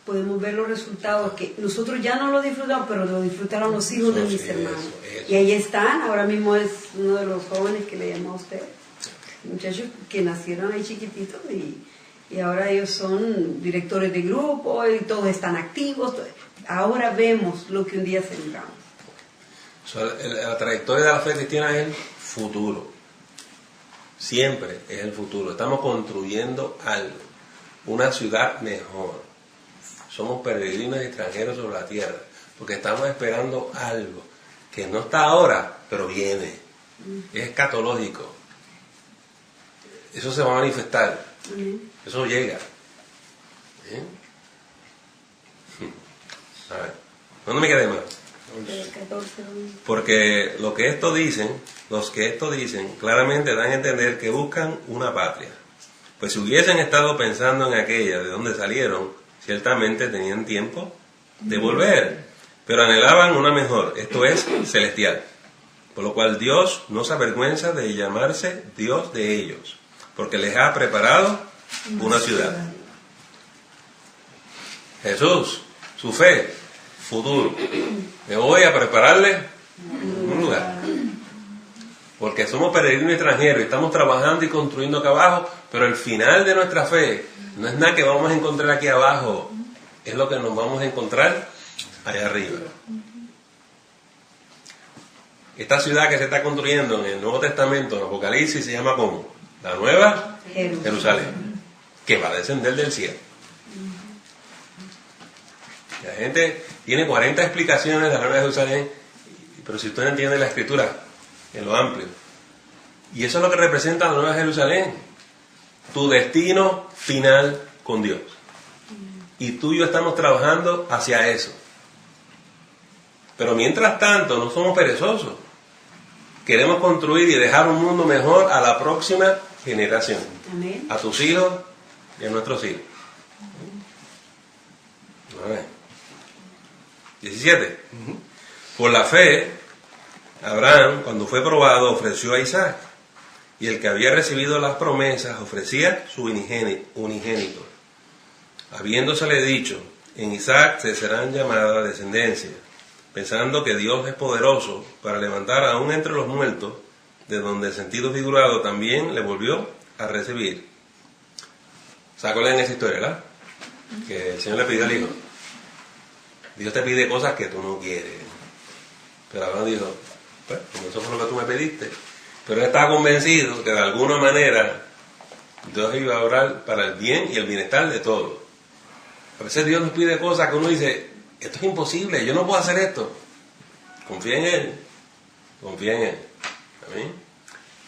podemos ver los resultados que nosotros ya no lo disfrutamos, pero lo disfrutaron los hijos de mis hermanos. Y ahí están, ahora mismo es uno de los jóvenes que le llamó a usted, muchachos que nacieron ahí chiquititos y ahora ellos son directores de grupo y todos están activos. Ahora vemos lo que un día sembramos. La trayectoria de la fe cristiana es el futuro. Siempre es el futuro. Estamos construyendo algo, una ciudad mejor. Somos peregrinos y extranjeros sobre la tierra, porque estamos esperando algo que no está ahora, pero viene. Es escatológico. Eso se va a manifestar. Eso llega. A ver, ¿dónde me quedé más? Porque los que esto dicen claramente dan a entender que buscan una patria. Pues si hubiesen estado pensando en aquella de donde salieron, ciertamente tenían tiempo de volver, pero anhelaban una mejor, esto es, celestial. Por lo cual Dios no se avergüenza de llamarse Dios de ellos, porque les ha preparado una ciudad. Jesús, su fe, futuro. Me voy a prepararle un lugar. Porque somos peregrinos y extranjeros y estamos trabajando y construyendo acá abajo, pero el final de nuestra fe no es nada que vamos a encontrar aquí abajo, es lo que nos vamos a encontrar allá arriba. Esta ciudad que se está construyendo en el Nuevo Testamento, en Apocalipsis, se llama ¿cómo? La Nueva Jerusalén, que va a descender del cielo. La gente tiene 40 explicaciones de la Nueva Jerusalén, pero si usted no entiende la Escritura en lo amplio, y eso es lo que representa la Nueva Jerusalén, tu destino final con Dios. Y tú y yo estamos trabajando hacia eso. Pero mientras tanto, no somos perezosos. Queremos construir y dejar un mundo mejor a la próxima generación. Amén. A tus hijos y a nuestros hijos. A ver. 17. Por la fe, Abraham, cuando fue probado, ofreció a Isaac. Y el que había recibido las promesas ofrecía su unigénito. Habiéndosele dicho, en Isaac te serán llamadas descendencia, pensando que Dios es poderoso para levantar aún entre los muertos, de donde el sentido figurado también le volvió a recibir. ¿Se acuerdan de esa historia, verdad? Que el Señor le pidió al hijo. Dios te pide cosas que tú no quieres. Pero Abraham dijo, pues, eso fue lo que tú me pediste. Pero él estaba convencido que de alguna manera Dios iba a obrar para el bien y el bienestar de todos. A veces Dios nos pide cosas que uno dice, esto es imposible, yo no puedo hacer esto. Confía en Él. Confía en Él. ¿Amén?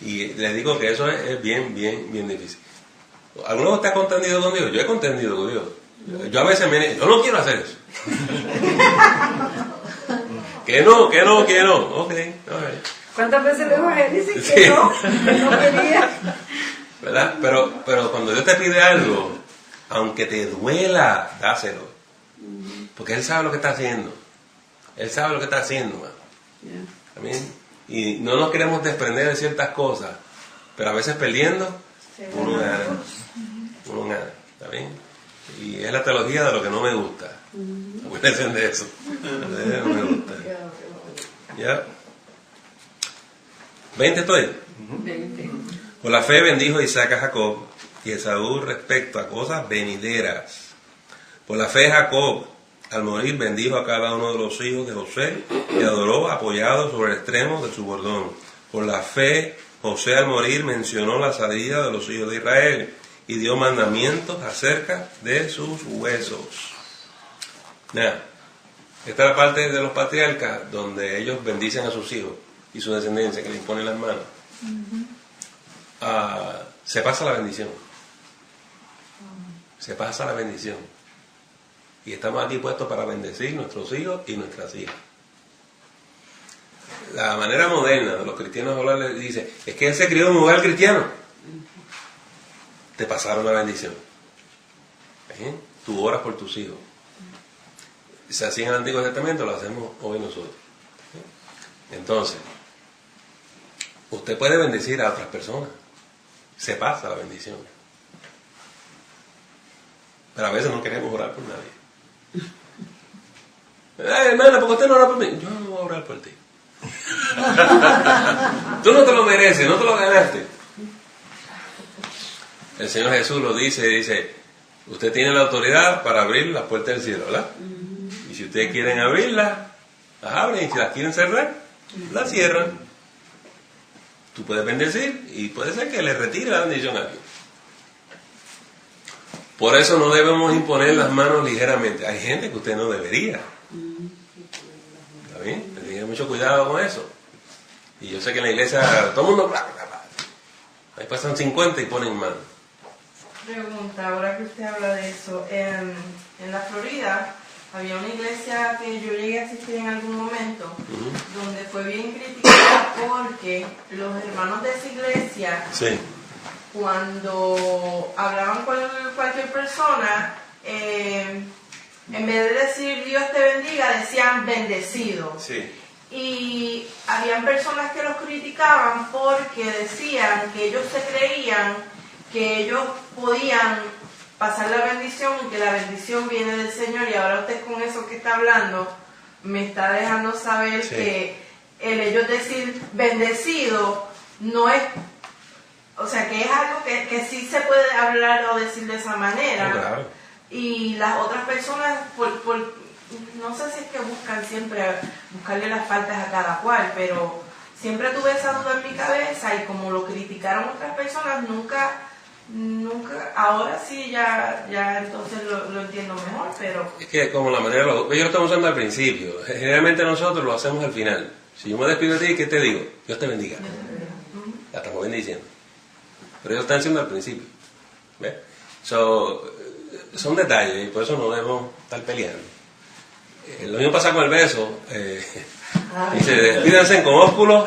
Y les digo que eso es bien difícil. ¿Alguno de ustedes ha contendido con Dios? Yo he contendido con Dios. Yo a veces yo no quiero hacer eso. que no. Ok. ¿Cuántas veces le bajé? Dice Sí. que no quería. ¿Verdad? Pero cuando Dios te pide algo, aunque te duela, dáselo. Porque Él sabe lo que está haciendo. Él sabe lo que está haciendo, man. Amén. Y no nos queremos desprender de ciertas cosas, pero a veces perdiendo, uno gana. Uno gana. ¿Está bien? Y es la teología de lo que no me gusta. Acuérdense de eso. No me gusta. ¿Ya? 20 estoy. 20. Por la fe bendijo Isaac a Jacob y Esaú respecto a cosas venideras. Por la fe Jacob, al morir, bendijo a cada uno de los hijos de José y adoró apoyado sobre el extremo de su bordón. Por la fe, José al morir mencionó la salida de los hijos de Israel y dio mandamientos acerca de sus huesos. Esta es la parte de los patriarcas donde ellos bendicen a sus hijos y su descendencia, que les ponen las manos. Se pasa la bendición. Se pasa la bendición. Y estamos aquí puestos para bendecir nuestros hijos y nuestras hijas. La manera moderna de los cristianos hablar dice, es que él se crió en un hogar cristiano. Te pasaron la bendición. Tú oras por tus hijos. Se hacía en el Antiguo Testamento, lo hacemos hoy nosotros. Entonces, usted puede bendecir a otras personas. Se pasa la bendición. Pero a veces no queremos orar por nadie. Hermana, ¿por qué usted no ora por mí? Yo no voy a orar por ti. Tú no te lo mereces, no te lo ganaste. El Señor Jesús lo dice, usted tiene la autoridad para abrir las puertas del cielo, ¿verdad? Y si ustedes quieren abrirlas, las abren, y si las quieren cerrar, las cierran. Tú puedes bendecir y puede ser que le retire la bendición a alguien. Por eso no debemos imponer las manos ligeramente. Hay gente que usted no debería. ¿Está bien? Tengan mucho cuidado con eso. Y yo sé que en la iglesia todo el mundo... Ahí pasan 50 y ponen mano. Pregunta, ahora que usted habla de eso. En la Florida había una iglesia que yo llegué a asistir en algún momento, donde fue bien criticada porque los hermanos de esa iglesia... Sí. Cuando hablaban con cualquier persona, en vez de decir Dios te bendiga, decían bendecido. Sí. Y habían personas que los criticaban porque decían que ellos se creían que ellos podían pasar la bendición y que la bendición viene del Señor. Y ahora usted con eso que está hablando me está dejando saber que el ellos decir bendecido no es... O sea, que es algo que sí se puede hablar o decir de esa manera. Claro. Y las otras personas, no sé si es que buscan siempre buscarle las faltas a cada cual, pero siempre tuve esa duda en mi cabeza y como lo criticaron otras personas, nunca, ahora sí ya entonces lo entiendo mejor, pero... Es que como la manera, ellos lo estamos usando al principio, generalmente nosotros lo hacemos al final. Si yo me despido de ti, ¿qué te digo? Dios te bendiga. La estamos bendiciendo. Pero ellos están haciendo al principio. ¿Ves? Son detalles y por eso no debemos estar peleando. Lo mismo pasa con el beso. Dice, despídanse con ósculo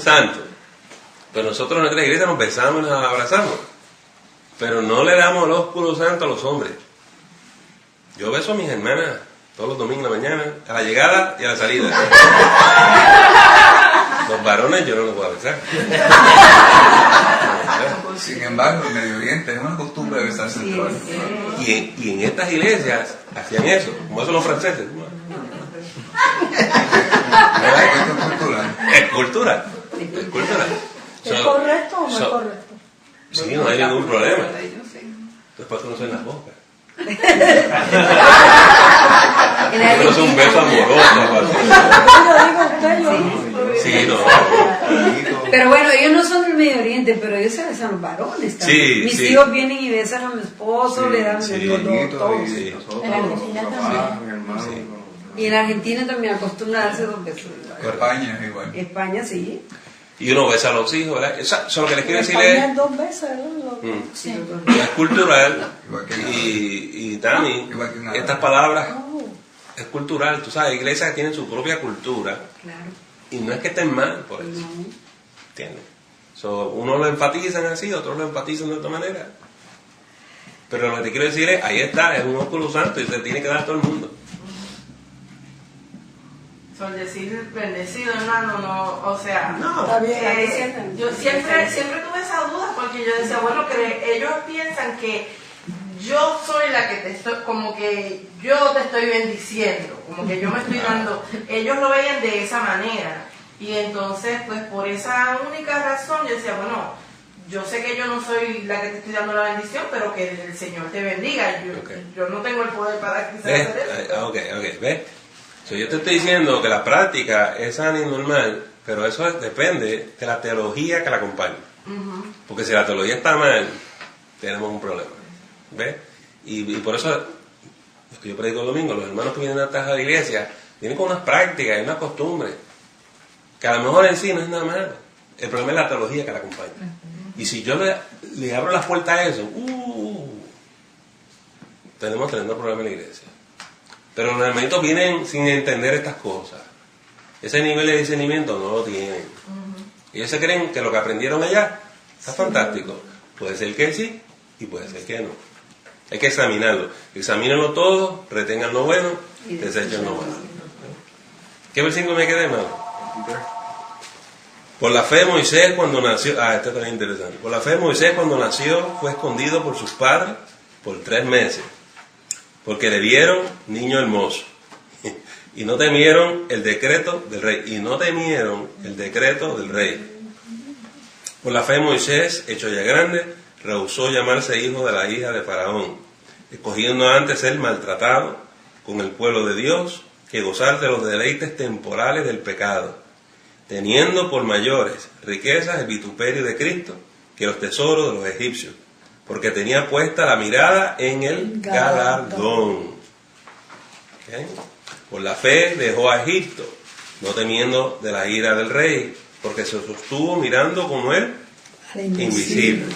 santo. Pero nosotros en nuestra iglesia nos besamos y nos abrazamos. Pero no le damos el ósculo santo a los hombres. Yo beso a mis hermanas todos los domingos en la mañana, a la llegada y a la salida. Los varones yo no los voy a besar. Sin embargo, en Medio Oriente es una costumbre besarse entre varones. Y en estas iglesias hacían eso, como hacen los franceses. Es cultural. Es cultural. ¿Es correcto o no es correcto? Sí, no hay ningún problema. Después conocen las bocas. Pero es un beso amoroso. Sí, no. Pero bueno, ellos no son del Medio Oriente, pero ellos se besan los varones también. Sí, Mis sí. hijos vienen y besan a mi esposo, le dan todo. Sí. En Argentina también. Y en Argentina también acostumbran a darse 2 besos. España es igual. España sí. Y uno besa a los hijos, ¿verdad? Eso lo que les quiero decir España es... 2 veces, ¿verdad? Sí. Es cultural. Y Tami, estas palabras es cultural. Tú sabes, iglesias que tienen su propia cultura. Claro. Y no es que estén mal por eso. ¿Entiendes? Unos lo enfatizan así, otros lo enfatizan de otra manera. Pero lo que te quiero decir es, ahí está, es un ósculo santo y se tiene que dar a todo el mundo. Son decir bendecido, hermano, no, o sea, no, está bien, yo siempre tuve esa duda porque yo decía, bueno, que ellos piensan que yo soy la que te estoy, como que yo te estoy bendiciendo, como que yo me estoy dando, ellos lo veían de esa manera, y entonces, pues por esa única razón, yo decía, bueno, yo sé que yo no soy la que te estoy dando la bendición, pero que el Señor te bendiga, yo no tengo el poder para quizás hacer eso. Ok, ¿ves? Yo te estoy diciendo que la práctica es sana y normal, pero eso depende de la teología que la acompañe. Porque si la teología está mal, tenemos un problema. ¿Ves? Y por eso, es que yo predico el domingo, los hermanos que vienen a la iglesia vienen con unas prácticas y unas costumbres, que a lo mejor en sí no es nada malo. El problema es la teología que la acompaña. Y si yo le abro las puertas a eso, tenemos tremendo problema en la iglesia. Pero los hermanitos vienen sin entender estas cosas. Ese nivel de discernimiento no lo tienen. Ellos se creen que lo que aprendieron allá está fantástico. Puede ser que sí y puede ser que no. Hay que examinarlo. Examínenlo todo, retengan lo bueno, desechen lo malo. ¿Qué versículo me quedé, hermano? Por la fe Moisés cuando nació... este está bien interesante. Por la fe Moisés cuando nació fue escondido por sus padres por 3 meses. Porque le vieron niño hermoso. Y no temieron el decreto del rey. Y no temieron el decreto del rey. Por la fe Moisés, hecho ya grande, rehusó llamarse hijo de la hija de Faraón, escogiendo antes ser maltratado con el pueblo de Dios que gozar de los deleites temporales del pecado, teniendo por mayores riquezas el vituperio de Cristo que los tesoros de los egipcios, porque tenía puesta la mirada en el galardón. ¿Okay? Por la fe dejó a Egipto, no temiendo de la ira del rey, porque se sostuvo mirando como él invisible.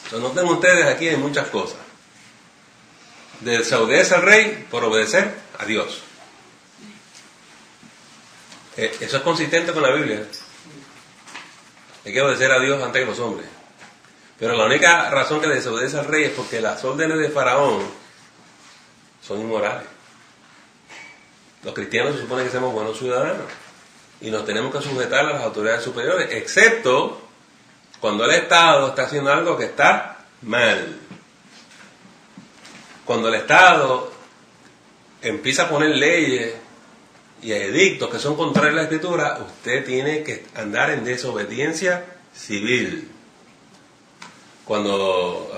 Entonces, noten ustedes aquí hay muchas cosas. Desobedece al rey por obedecer a Dios. Eso es consistente con la Biblia. Hay que obedecer a Dios antes que los hombres. Pero la única razón que desobedece al rey es porque las órdenes de Faraón son inmorales. Los cristianos se supone que somos buenos ciudadanos y nos tenemos que sujetar a las autoridades superiores, excepto cuando el Estado está haciendo algo que está mal. Cuando el Estado empieza a poner leyes y edictos que son contrarios a la Escritura, usted tiene que andar en desobediencia civil. Cuando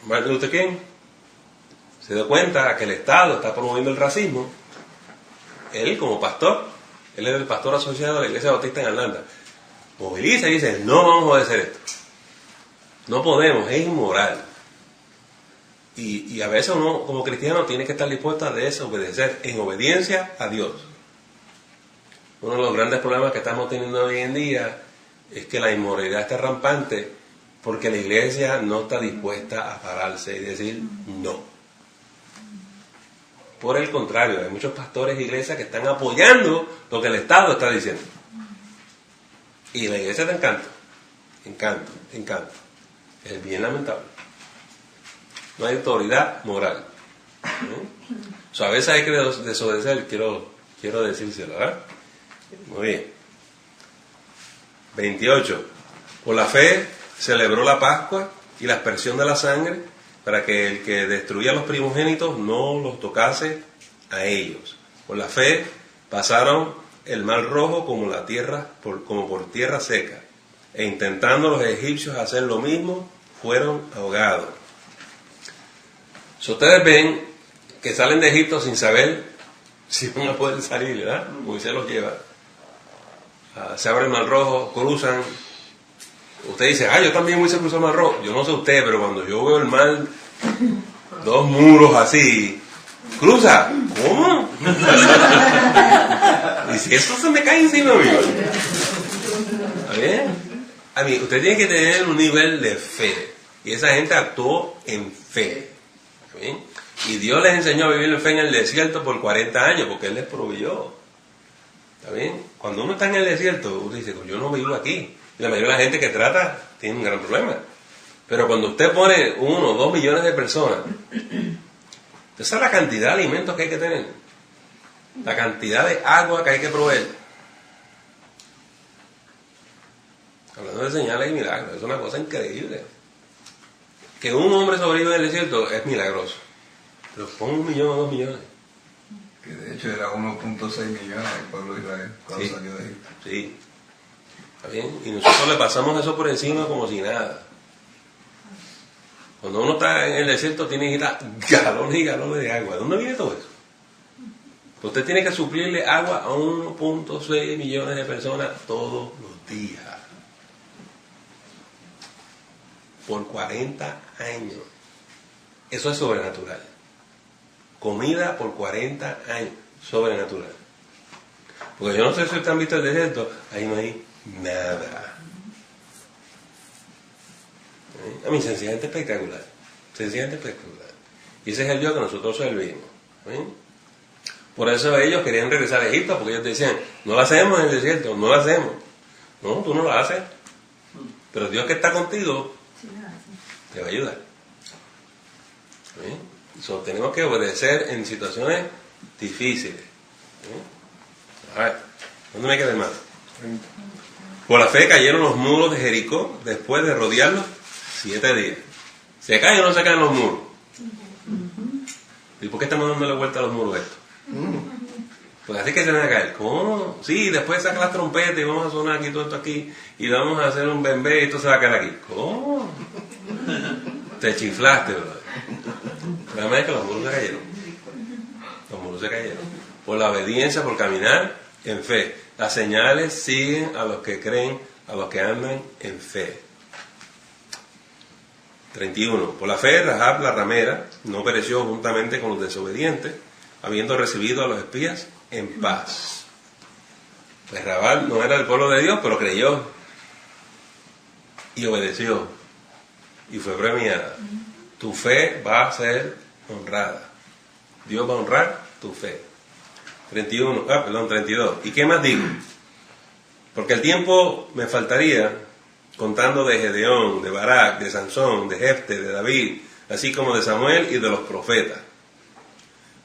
Martin Luther King se dio cuenta que el Estado está promoviendo el racismo, él como pastor, él es el pastor asociado a la Iglesia Bautista en Atlanta, moviliza y dice, no vamos a obedecer esto. No podemos, es inmoral. Y a veces uno como cristiano tiene que estar dispuesto a desobedecer en obediencia a Dios. Uno de los grandes problemas que estamos teniendo hoy en día es que la inmoralidad está rampante porque la iglesia no está dispuesta a pararse y decir no. Por el contrario, hay muchos pastores e iglesias que están apoyando lo que el Estado está diciendo. Y la iglesia está encanto. Es bien lamentable. No hay autoridad moral. A veces hay que desobedecer, quiero decírselo, ¿verdad? Muy bien. 28. Por la fe celebró la Pascua y la aspersión de la sangre para que el que destruía a los primogénitos no los tocase a ellos. Por la fe pasaron el mar rojo como por tierra seca, e intentando los egipcios hacer lo mismo, fueron ahogados. Si ustedes ven que salen de Egipto sin saber si van a poder salir, ¿verdad? Moisés los lleva. Se abre el mar rojo, cruzan. Usted dice, yo también voy a cruzar el mar rojo. Yo no sé usted, pero cuando yo veo el mar, 2 muros así, cruza. ¿Cómo? Y si eso se me cae encima, amigo. ¿Está bien? A mí, usted tiene que tener un nivel de fe. Y esa gente actuó en fe. ¿Está bien? Y Dios les enseñó a vivir en fe en el desierto por 40 años, porque Él les proveyó. ¿Está bien? Cuando uno está en el desierto, uno dice, yo no vivo aquí. Y la mayoría de la gente que trata tiene un gran problema. Pero cuando usted pone 1 o 2 millones de personas, ¿usted sabe la cantidad de alimentos que hay que tener? La cantidad de agua que hay que proveer. Hablando de señales y milagros, es una cosa increíble. Que un hombre sobreviva en el desierto es milagroso. Pero pon 1 millón o 2 millones. Que de hecho era 1.6 millones el pueblo de Israel cuando salió de Egipto. Sí. ¿Está bien? Y nosotros le pasamos eso por encima como si nada. Cuando uno está en el desierto tiene que ir a galones y galones de agua. ¿De dónde viene todo eso? Pues usted tiene que suplirle agua a 1.6 millones de personas todos los días. Por 40 años. Eso es sobrenatural. Comida por 40 años. Sobrenatural. Porque yo no sé si ustedes han visto el desierto. Ahí no hay nada. A mí sencillamente espectacular. Sencillamente espectacular. Y ese es el Dios que nosotros servimos. Por eso ellos querían regresar a Egipto, porque ellos decían, no lo hacemos en el desierto, no lo hacemos. No, tú no lo haces. Pero Dios que está contigo te va a ayudar. Tenemos que obedecer en situaciones difíciles. A ver, ¿dónde me quedé más? Por la fe cayeron los muros de Jericó después de rodearlos 7 días. ¿Se caen o no se caen los muros? ¿Y por qué estamos dándole vuelta a los muros estos? Pues así que se van a caer. ¿Cómo? Sí, después saca las trompetas y vamos a sonar aquí todo esto aquí y vamos a hacer un bembé y esto se va a caer aquí. ¿Cómo? Te chiflaste, bro. La verdad es que los muros se cayeron. Los muros se cayeron. Por la obediencia, por caminar en fe. Las señales siguen a los que creen, a los que andan en fe. 31. Por la fe, Rahab la ramera no pereció juntamente con los desobedientes, habiendo recibido a los espías en paz. Pues Rahab no era del pueblo de Dios, pero creyó y obedeció y fue premiada. Tu fe va a ser honrada. Dios va a honrar tu fe. 32. ¿Y qué más digo? Porque el tiempo me faltaría contando de Gedeón, de Barak, de Sansón, de Jefte, de David, así como de Samuel y de los profetas,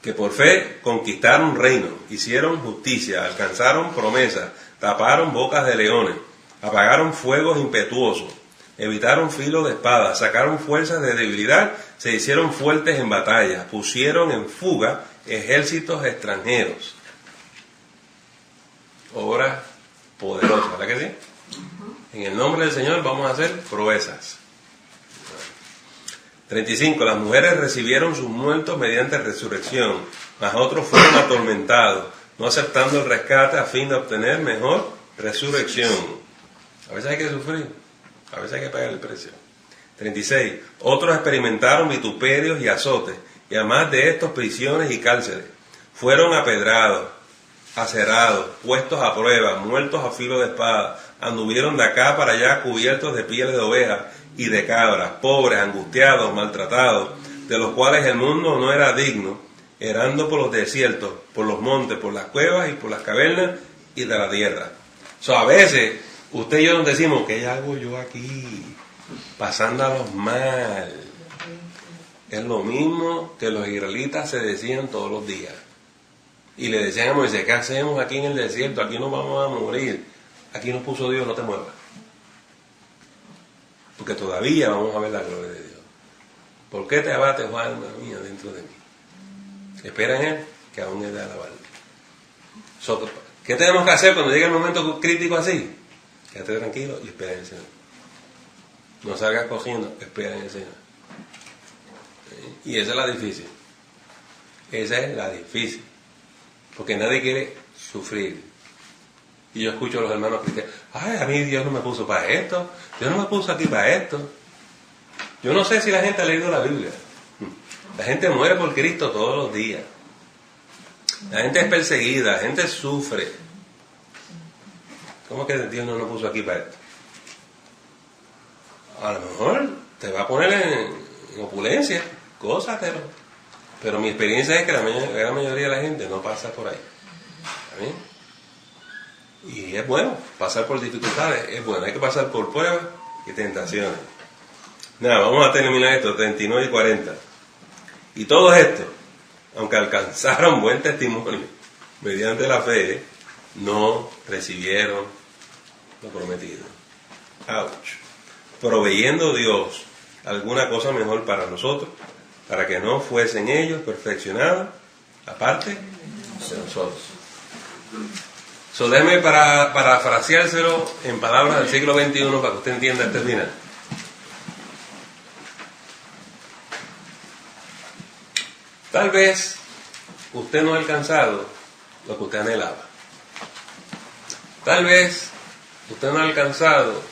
que por fe conquistaron reinos, hicieron justicia, alcanzaron promesas, taparon bocas de leones, apagaron fuegos impetuosos, evitaron filo de espada, sacaron fuerzas de debilidad, se hicieron fuertes en batalla, pusieron en fuga ejércitos extranjeros. Obras poderosas, ¿verdad que sí? En el nombre del Señor vamos a hacer proezas. 35. Las mujeres recibieron sus muertos mediante resurrección, mas otros fueron atormentados, no aceptando el rescate a fin de obtener mejor resurrección. A veces hay que sufrir, a veces hay que pagar el precio. 36. Otros experimentaron vituperios y azotes, y además de estos prisiones y cárceles. Fueron apedrados, acerados, puestos a prueba, muertos a filo de espada. Anduvieron de acá para allá cubiertos de pieles de ovejas y de cabras, pobres, angustiados, maltratados, de los cuales el mundo no era digno, errando por los desiertos, por los montes, por las cuevas y por las cavernas y de la tierra. A veces, usted y yo nos decimos, ¿qué hago yo aquí? Pasándolos mal. Es lo mismo que los israelitas se decían todos los días. Y le decían a Moisés, ¿qué hacemos aquí en el desierto? Aquí nos vamos a morir. Aquí nos puso Dios, no te muevas. Porque todavía vamos a ver la gloria de Dios. ¿Por qué te abates, oh alma mía, dentro de mí? Espera en Él, que aún es de alabar. ¿Qué tenemos que hacer cuando llegue el momento crítico así? Quédate tranquilo y espera en el Señor. No salgas cogiendo, espera en el Señor. Y esa es la difícil. Esa es la difícil. Porque nadie quiere sufrir. Y yo escucho a los hermanos cristianos, ay, a mí Dios no me puso para esto, Dios no me puso aquí para esto. Yo no sé si la gente ha leído la Biblia. La gente muere por Cristo todos los días. La gente es perseguida, la gente sufre. ¿Cómo que Dios no nos puso aquí para esto? A lo mejor te va a poner en opulencia, gózatelo. Pero mi experiencia es que la gran mayoría de la gente no pasa por ahí. ¿Está bien? Y es bueno pasar por dificultades, es bueno, hay que pasar por pruebas y tentaciones. Nada, vamos a terminar esto, 39 y 40. Y todo esto, aunque alcanzaron buen testimonio mediante la fe, no recibieron lo prometido. Ouch. Proveyendo Dios alguna cosa mejor para nosotros, para que no fuesen ellos perfeccionados, aparte de nosotros. Déjeme parafraseárselo en palabras del siglo XXI para que usted entienda este final. Tal vez usted no ha alcanzado lo que usted anhelaba. Tal vez usted no ha alcanzado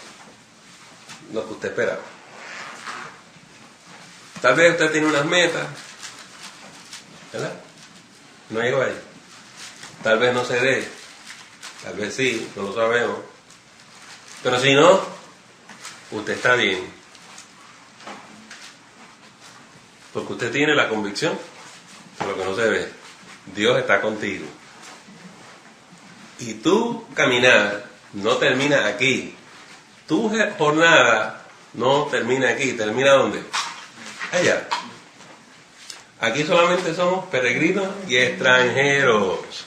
lo que usted esperaba. Tal vez usted tiene unas metas, ¿verdad? No llegó ahí. Tal vez no se dé. Tal vez sí, no lo sabemos. Pero si no, usted está bien. Porque usted tiene la convicción de lo que no se ve. Dios está contigo. Y tu caminar no termina aquí. Tu jornada no termina aquí. ¿Termina dónde? Allá. Aquí solamente somos peregrinos y extranjeros.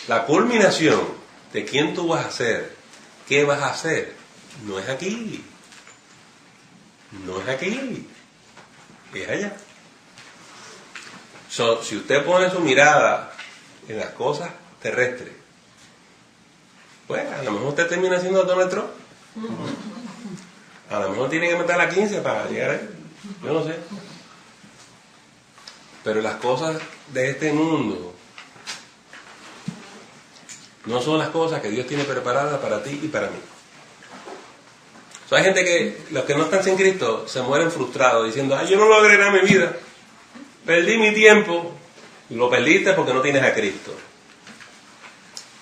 La culminación de quién tú vas a ser, qué vas a hacer, no es aquí. No es aquí. Es allá. Si usted pone su mirada en las cosas terrestres, pues a lo mejor usted termina siendo Donald Trump. A lo mejor tiene que meter la 15 para llegar ahí. Yo no sé. Pero las cosas de este mundo no son las cosas que Dios tiene preparadas para ti y para mí. Hay gente que, los que no están sin Cristo, se mueren frustrados diciendo, ay, yo no logré nada en mi vida. Perdí mi tiempo. Lo perdiste porque no tienes a Cristo.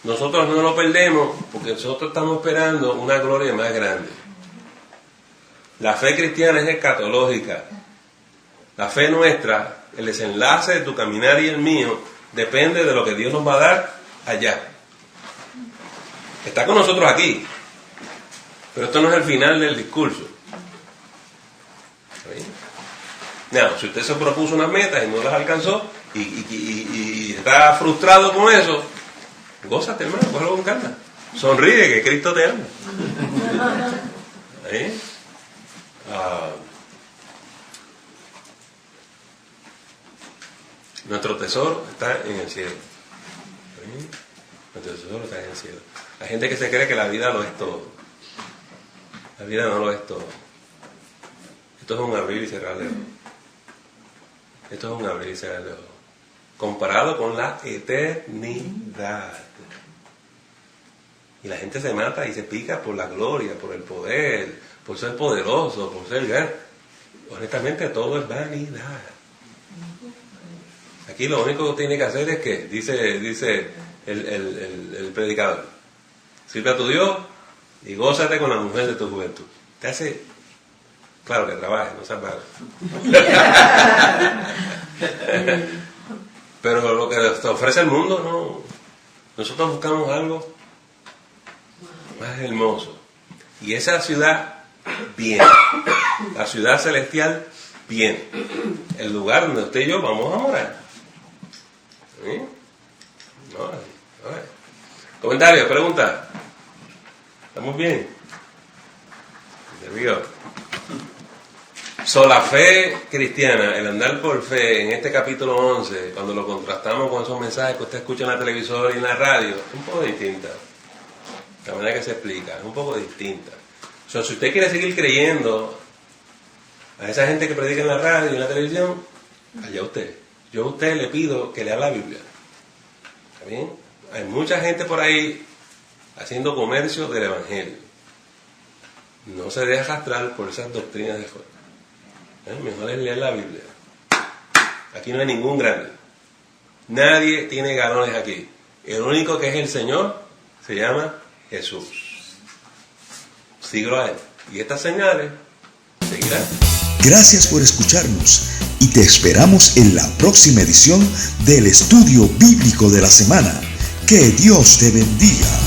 Nosotros no lo perdemos porque nosotros estamos esperando una gloria más grande. La fe cristiana es escatológica. La fe nuestra, el desenlace de tu caminar y el mío, depende de lo que Dios nos va a dar allá. Está con nosotros aquí. Pero esto no es el final del discurso. No, si usted se propuso unas metas y no las alcanzó y está frustrado con eso, gózate, hermano, cógelo con calma. Sonríe, que Cristo te ama. ¿Sí? Nuestro tesoro está en el cielo. ¿Sí? Nuestro tesoro está en el cielo. Hay gente que se cree que la vida lo es todo. La vida no lo es todo. Esto es un abrir y cerrar de ojos. Esto es un abrir y cerrar de ojos. Comparado con la eternidad. Y la gente se mata y se pica por la gloria, por el poder, por ser poderoso, por ser gran. Honestamente, todo es vanidad. Aquí lo único que tiene que hacer es que, dice el predicador, sirve a tu Dios y gózate con la mujer de tu juventud. Te hace, claro que trabaje, no seas malo. Pero lo que te ofrece el mundo, no. Nosotros buscamos algo más hermoso. Y esa ciudad viene. la ciudad celestial viene. El lugar donde usted y yo vamos a morar. ¿Sí? No. Comentarios, preguntas. ¿Estamos bien? There we go. So, la fe cristiana, el andar por fe, en este capítulo 11, cuando lo contrastamos con esos mensajes que usted escucha en la televisora y en la radio, es un poco distinta. La manera que se explica es un poco distinta. So, si usted quiere seguir creyendo a esa gente que predica en la radio y en la televisión, allá usted. Yo a usted le pido que lea la Biblia. ¿Está bien? Hay mucha gente por ahí haciendo comercio del Evangelio. No se deja arrastrar por esas doctrinas de fuera. Mejor es leer la Biblia. Aquí no hay ningún grande. Nadie tiene galones aquí. El único que es el Señor se llama Jesús. Síguelo a Él. Y estas señales seguirán. Gracias por escucharnos y te esperamos en la próxima edición del Estudio Bíblico de la Semana. Que Dios te bendiga.